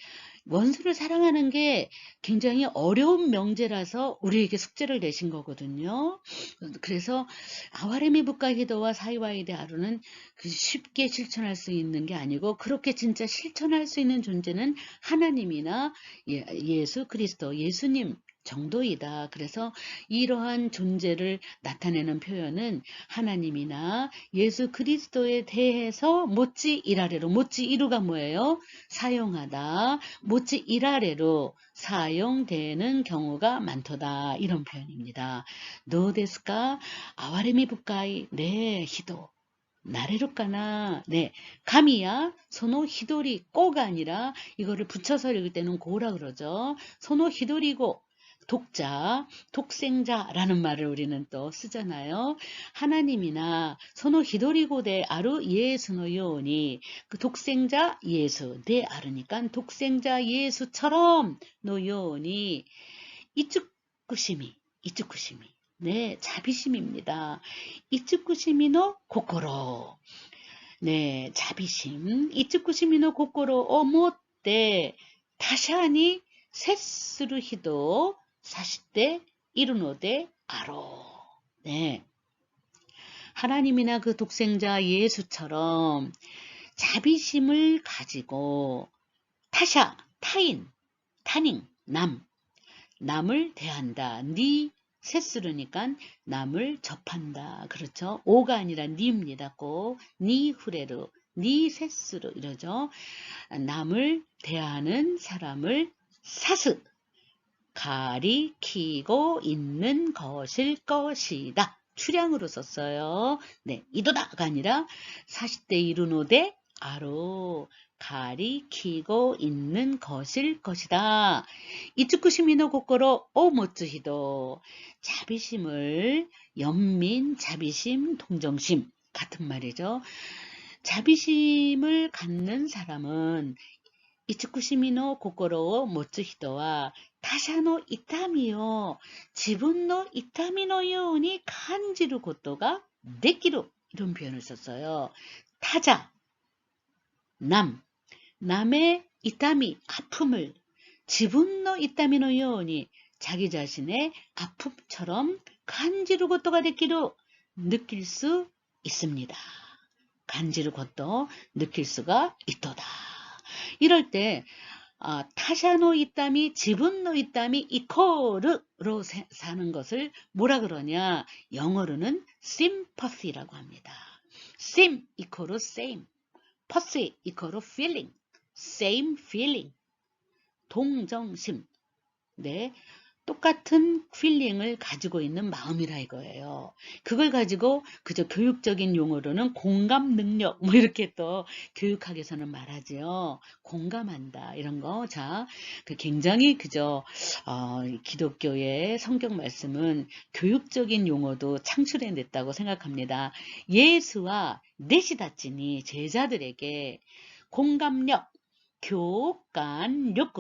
원수를 사랑하는 게 굉장히 어려운 명제라서 우리에게 숙제를 내신 거거든요. 그래서 아와레미 부카히도와 사이와이데 아루는 쉽게 실천할 수 있는 게 아니고 그렇게 진짜 실천할 수 있는 존재는 하나님이나 예수 그리스도, 예수님 정도이다. 그래서 이러한 존재를 나타내는 표현은 하나님이나 예수 그리스도에 대해서 모찌 이라레로, 모찌 이루가 뭐예요? 사용하다. 모찌 이라레로 사용되는 경우가 많도다. 이런 표현입니다. 노데스까 아와레미 부카이 네 히도 나레루까나 네 가미야 소노 히도리 꼬가 아니라 이거를 붙여서 읽을 때는 고라 그러죠. 소노 히도리고 독자, 독생자라는 말을 우리는 또 쓰잖아요. 하나님이나 소노 히도리고데 아루 예수노 요니 그 독생자 예수 데 아르니까 독생자 예수처럼 노요니 이츠쿠시미 네 자비심입니다. 이츠쿠시미노 고코로 네 자비심 이츠쿠시미노 고코로 오모때 타샤니 세스루 히도 사시때 이루노데 아로 네 하나님이나 그 독생자 예수처럼 자비심을 가지고 타샤 타인 타닝 남을 대한다. 니 세스르니까 남을 접한다. 그렇죠? 오가 아니라 니입니다. 꼭 니 후레르, 니 세스르 이러죠. 남을 대하는 사람을 사스 가리키고 있는 것일 것이다. 추량으로 썼어요. 네, 이도다가 아니라 40대 이루노데 아로 가리키고 있는 것일 것이다. 이츠쿠시미노 고코로 오모츠히도 자비심을 연민, 자비심, 동정심 같은 말이죠. 자비심을 갖는 사람은 이츠쿠시미노 고코로 모츠히도와 타샤노 이타미요 지분노 이타미노 요니 간지루 고토가 데키루 이런 표현을 썼어요. 타자 남의 이타미 아픔을 지분노 이타미노 요니 자기 자신의 아픔처럼 간지루 고토가 데키루 느낄 수 있습니다. 간지루 고토 느낄 수가 있도다. 이럴 때 타샤노 이땀이 지분노 이땀이 이코르로 사는 것을 뭐라 그러냐 영어로는 sympathy라고 합니다. sim 이코르 same, pathy 이코르 feeling, same feeling 동정심 네 똑같은 필링을 가지고 있는 마음이라 이거예요. 그걸 가지고 그저 교육적인 용어로는 공감 능력 뭐 이렇게 또 교육학에서는 말하지요. 공감한다 이런 거. 자, 그 굉장히 그저 기독교의 성경 말씀은 교육적인 용어도 창출해냈다고 생각합니다. 예수와 내시다치니 제자들에게 공감력, 교감력,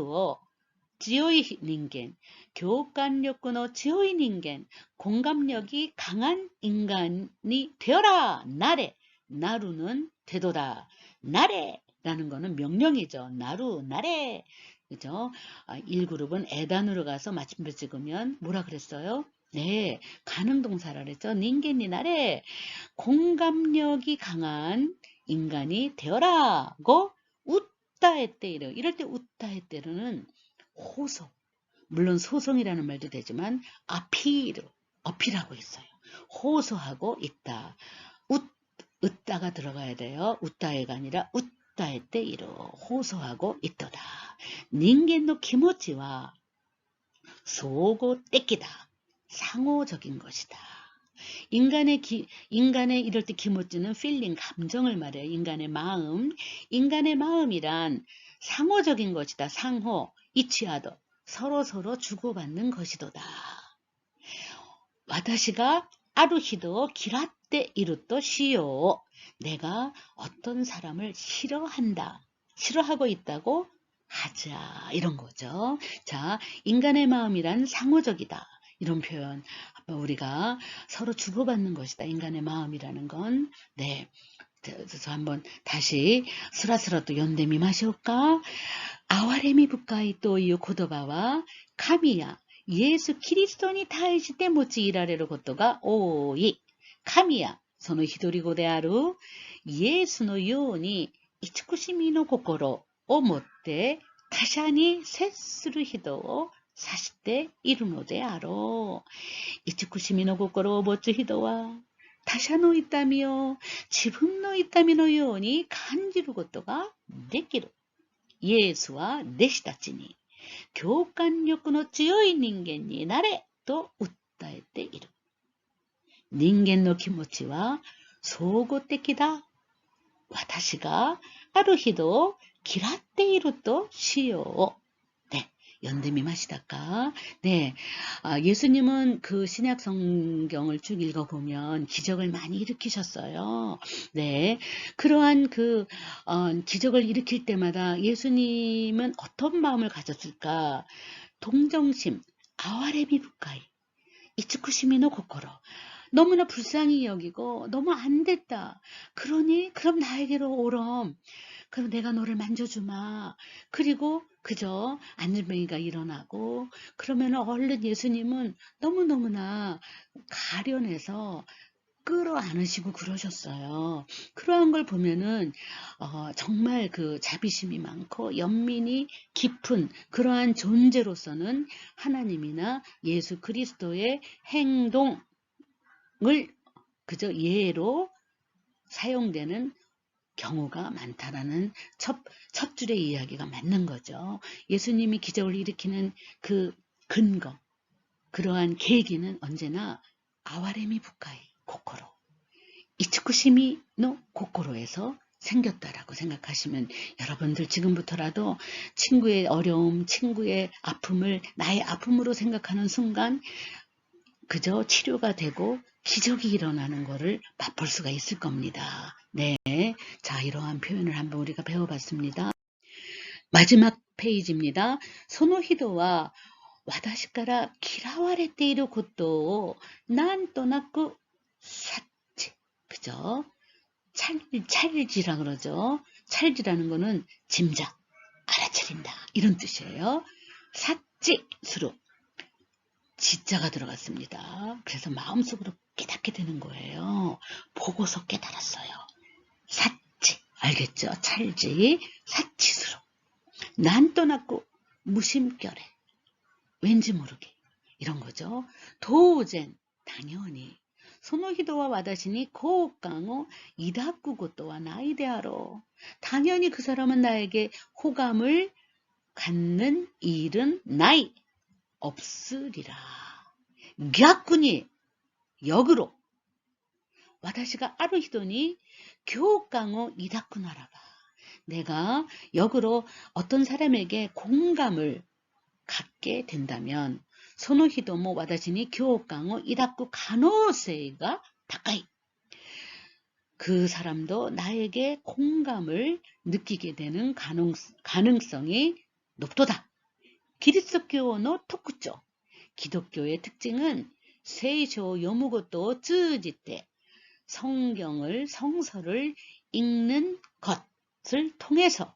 強い人間、共感力の強い人間、 공감력이 강한 인간이 되어라. 나래. 나루는 되도다. 나래 라는 거는 명령이죠. 나루, 나래. 그죠? 1그룹은 에단으로 가서 마침표 찍으면 뭐라 그랬어요? 네, 가능 동사라 그랬죠. 닌겐이 나래. 공감력이 강한 인간이 되어라고 웃다 했대요. 이럴 때 웃다 했대로는 호소, 물론 소송이라는 말도 되지만 어필하고 있어요. 호소하고 있다. 웃다가 들어가야 돼요. 웃다해가 아니라 웃다할 때 이로 호소하고 있도다. 닌겐의 기모치와 소고떼끼다. 상호적인 것이다. 인간의 이럴 때 기모찌는 필링, 감정을 말해요. 인간의 마음이란 상호적인 것이다. 상호, 이치하도, 서로 주고받는 것이도다. 와다시가 아루히도 기라떼 이루또 시요. 내가 어떤 사람을 싫어하고 있다고 하자. 이런 거죠. 자, 인간의 마음이란 상호적이다. 이런 표현. 우리가 서로 주고받는 것이다. 인간의 마음이라는 건. 네. 그래서 한번 다시 스라스라또 연대미 마실까? 아와레미 부카이 또いう言葉は神やイエス・キリストに対して用いられることが多い。神やその一人子であるイエスのように慈しみの心を持って他者に接する人を指しているのであろう。慈しみの心を持つ人は他者の痛みを自分の痛みのように感じることができる。イエスは弟子たちに共感力の強い人間になれと訴えている。人間の気持ちは相互的だ。私がある人を嫌っているとしよう。네, 연대미마시다까? 네, 예수님은 그 신약 성경을 쭉 읽어보면 기적을 많이 일으키셨어요. 네, 그러한 기적을 일으킬 때마다 예수님은 어떤 마음을 가졌을까? 동정심, 아와레미 부카이, 이츠쿠시미노 고코로. 너무나 불쌍히 여기고 너무 안 됐다. 그러니 그럼 나에게로 오렴. 그럼 내가 너를 만져주마. 그리고 그저 안전뱅이가 일어나고 그러면 얼른 예수님은 너무너무나 가련해서 끌어안으시고 그러셨어요. 그러한 걸 보면은 정말 그 자비심이 많고 연민이 깊은 그러한 존재로서는 하나님이나 예수 그리스도의 행동을 그저 예로 사용되는 경우가 많다라는 첫 줄의 이야기가 맞는 거죠. 예수님이 기적을 일으키는 그 근거, 그러한 계기는 언제나 아와레미 부카이 고코로, 이츠쿠시미노 고코로에서 생겼다라고 생각하시면 여러분들 지금부터라도 친구의 어려움, 친구의 아픔을 나의 아픔으로 생각하는 순간 그저 치료가 되고 기적이 일어나는 것을 맛볼 수가 있을 겁니다. 네, 자 이러한 표현을 한번 우리가 배워봤습니다. 마지막 페이지입니다. 소노히도와 와다시카라 기라와레테 이루 것도 난또나쿠 사치, 그죠? 찰지라 그러죠. 찰지라는 거는 짐작, 알아차린다 이런 뜻이에요. 사치스루 지자가 들어갔습니다. 그래서 마음속으로 깨닫게 되는 거예요. 보고서 깨달았어요. 사치, 알겠죠? 찰지, 사치스로. 난 떠났고 무심결에, 왠지 모르게 이런 거죠. 도젠, 당연히. 소노히도와 와다시니 고강호 이다쿠고토와 나이데아로. 당연히 그 사람은 나에게 호감을 갖는 일은 나이. 없으리라.逆に 역으로 와다시가 아루히도니 교강を이다쿠나라바. 내가 역으로 어떤 사람에게 공감을 갖게 된다면 소노히도모 、 와다시니 교강を이다쿠 가능성이高い. 그 사람도 나에게 공감을 느끼게 되는 가능성이 높도다. 기리스도교의 토쿠죠. 기독교의 특징은 세쇼 요무고토 쯔지때 성서를 읽는 것을 통해서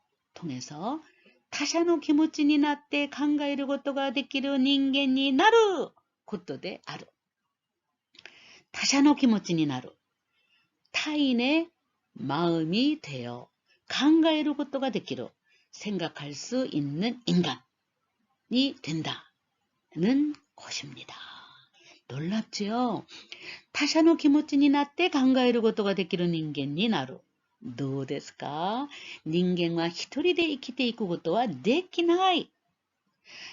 타샤노 기모치になって考えることができる人間になることである。타샤노気持ちになる。 타인의 마음이 되어 考えることができる 생각할 수 있는 인간이 된다는 것입니다. 놀랍지요? 타샤노気持ちになって考えることができる人間になる。どうですか？人間は一人で生きていくことはできない。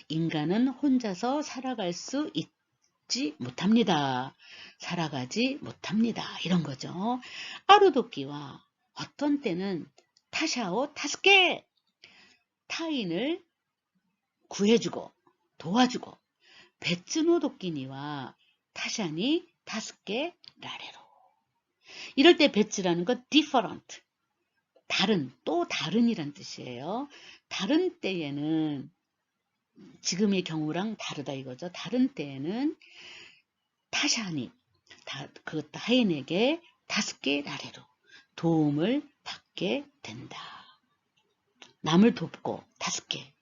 인간은 혼자서 살아갈 수 있지 못합니다. 살아가지 못합니다. 이런 거죠. 아루도끼와 어떤 때는 타샤오 타스케 타인을 구해주고 도와주고 베츠노도끼니와 타샤니 타스케 라레로 이럴 때 베츠라는 건 different 다른 또 다른이란 뜻이에요. 다른 때에는 지금의 경우랑 다르다 이거죠. 다른 때에는 타샤니 그 타인에게 다스케 라레로 도움을 받게 된다. 남을 돕고 다스케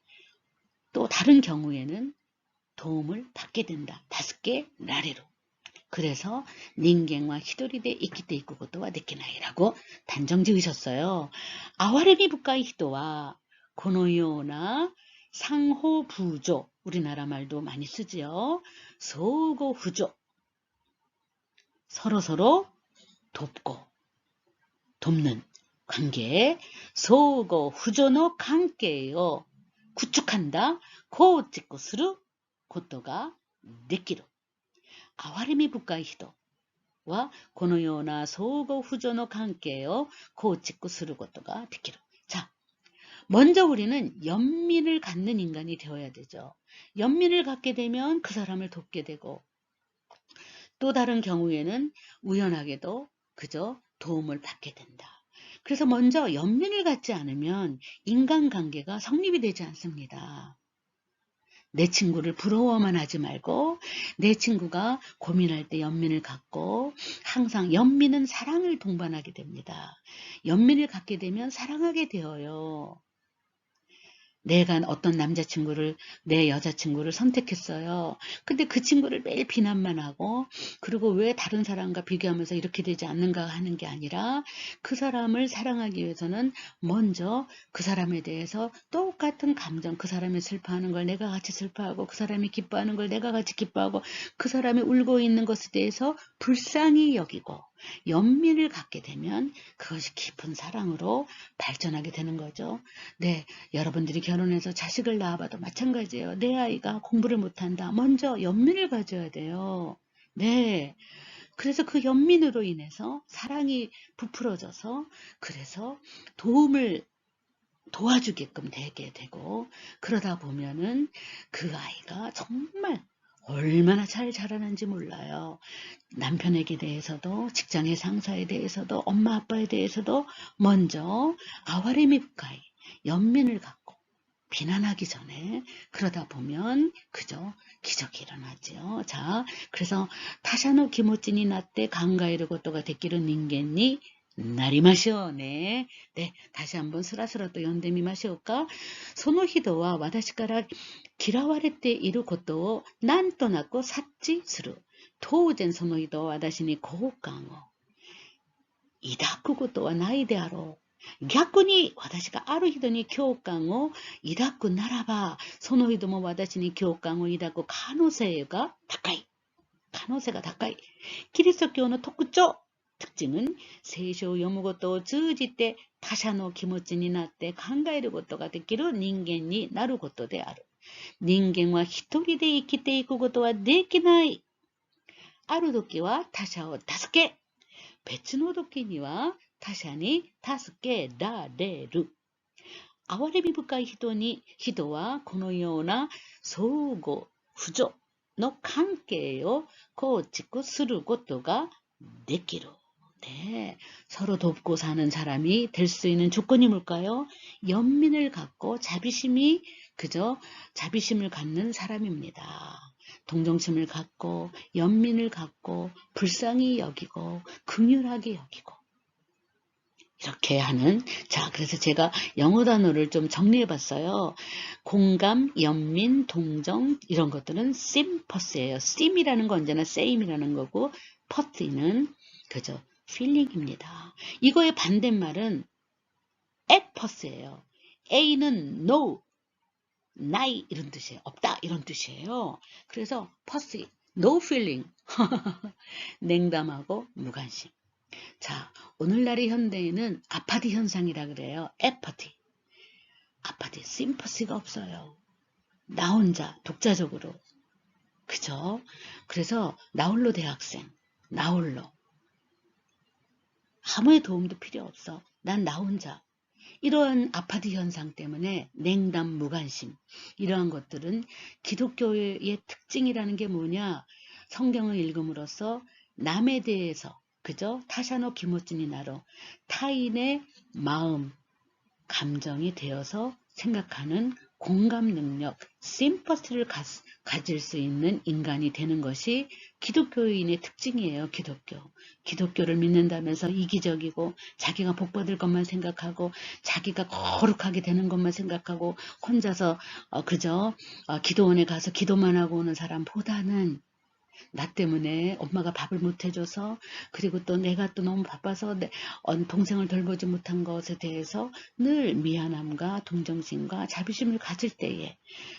또 다른 경우에는 도움을 받게 된다. 다스케 라레로 그래서 닌겐과 히도리데 이키테 이쿠 고토와 데키나이라고 단정 지으셨어요. 아와레미 부카이 히토와 고노요나 상호 부조 우리나라 말도 많이 쓰지요. 소고 후조 서로서로 돕고 돕는 관계 소고 후조의 관계요 구축한다. 고치고する 고토가 데키루 아와레미 부카이 히토와 このような相互扶助の関係を構築することができる. 자, 먼저 우리는 연민을 갖는 인간이 되어야 되죠. 연민을 갖게 되면 그 사람을 돕게 되고 또 다른 경우에는 우연하게도 그저 도움을 받게 된다. 그래서 먼저 연민을 갖지 않으면 인간관계가 성립이 되지 않습니다. 내 친구를 부러워만 하지 말고 내 친구가 고민할 때 연민을 갖고 항상 연민은 사랑을 동반하게 됩니다. 연민을 갖게 되면 사랑하게 되어요. 내가 어떤 남자친구를 내 여자친구를 선택했어요. 근데 그 친구를 매일 비난만 하고 그리고 왜 다른 사람과 비교하면서 이렇게 되지 않는가 하는 게 아니라 그 사람을 사랑하기 위해서는 먼저 그 사람에 대해서 똑같은 감정 그 사람이 슬퍼하는 걸 내가 같이 슬퍼하고 그 사람이 기뻐하는 걸 내가 같이 기뻐하고 그 사람이 울고 있는 것에 대해서 불쌍히 여기고 연민을 갖게 되면 그것이 깊은 사랑으로 발전하게 되는 거죠. 네, 여러분들이 결혼해서 자식을 낳아봐도 마찬가지예요. 내 아이가 공부를 못한다. 먼저 연민을 가져야 돼요. 네, 그래서 그 연민으로 인해서 사랑이 부풀어져서 그래서 도와주게끔 되게 되고 그러다 보면은 그 아이가 정말 얼마나 잘 자라는지 몰라요. 남편에게 대해서도 직장의 상사에 대해서도 엄마 아빠에 대해서도 먼저 아와레미 부카이 연민을 갖고 비난하기 전에 그러다 보면 그저 기적이 일어나죠. 자, 그래서 타샤노 기모찌니 나때 강가이르 고토가 데키루 닌겐니 나리마시오. 네, 다시 한번 스라스라 또 연대みましょうか。その人は私から嫌われていることをなんとなく察知する。当然その人は私に好感を抱くことはないであろう。逆に私がある人に共感を抱くならば、その人も私に共感を抱く可能性が高い。キリスト教の特徴。특징은聖書を読むことを通じて他者の気持ちになって考えることができる人間になることである。人間は一人で生きていくことはできない。ある時は他者を助け、別の時には他者に助けられる。哀れみ深い人はこのような相互扶助の関係を構築することができる。 네, 서로 돕고 사는 사람이 될 수 있는 조건이 뭘까요? 연민을 갖고 자비심이 그저 자비심을 갖는 사람입니다. 동정심을 갖고 연민을 갖고 불쌍히 여기고 긍휼하게 여기고 이렇게 하는 자 그래서 제가 영어 단어를 좀 정리해 봤어요. 공감, 연민, 동정 이런 것들은 sympasy예요. sim이라는 건 언제나 same이라는 거고 pathy는 그저 feeling입니다. 이거의 반대말은 apathy예요. A는 no, 나이 이런 뜻이에요. 없다 이런 뜻이에요. 그래서 pathy, no feeling 냉담하고 무관심. 자, 오늘날의 현대에는 아파트 현상이라 그래요. 애파티. 아파티, 심퍼시가 없어요. 나 혼자, 독자적으로. 그죠? 그래서 나홀로 대학생, 나홀로. 아무의 도움도 필요 없어. 난 나 혼자. 이런 아파트 현상 때문에 냉담, 무관심 이러한 것들은 기독교의 특징이라는 게 뭐냐? 성경을 읽음으로써 남에 대해서 그저 타샤노 기모찌니 나로 타인의 마음, 감정이 되어서 생각하는 공감 능력, 심퍼티를 가질 수 있는 인간이 되는 것이 기독교인의 특징이에요. 기독교를 믿는다면서 이기적이고 자기가 복받을 것만 생각하고 자기가 거룩하게 되는 것만 생각하고 혼자서 그저 기도원에 가서 기도만 하고 오는 사람보다는 나 때문에 엄마가 밥을 못 해줘서 그리고 또 내가 또 너무 바빠서 동생을 돌보지 못한 것에 대해서 늘 미안함과 동정심과 자비심을 가질 때에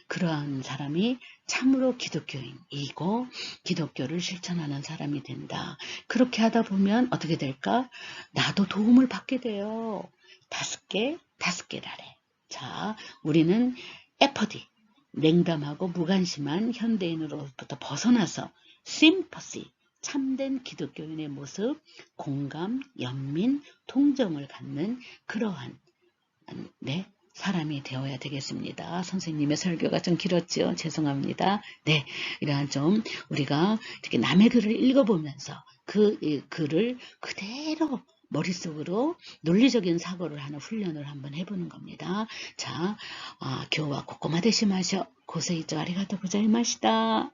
그러한 사람이 참으로 기독교인이고 기독교를 실천하는 사람이 된다. 그렇게 하다 보면 어떻게 될까? 나도 도움을 받게 돼요. 다섯 개라래. 자, 우리는 에퍼디 냉담하고 무관심한 현대인으로부터 벗어나서 심퍼시, 참된 기독교인의 모습, 공감, 연민, 동정을 갖는 그러한 사람이 되어야 되겠습니다. 선생님의 설교가 좀 길었죠. 죄송합니다. 네, 이러한 좀 우리가 이렇게 남의 글을 읽어보면서 그 글을 그대로 머릿속으로 논리적인 사고를 하는 훈련을 한번 해보는 겁니다. 자, 교와 고코마 되시마셔. 고세이죠. 아리가토 고자이마시다.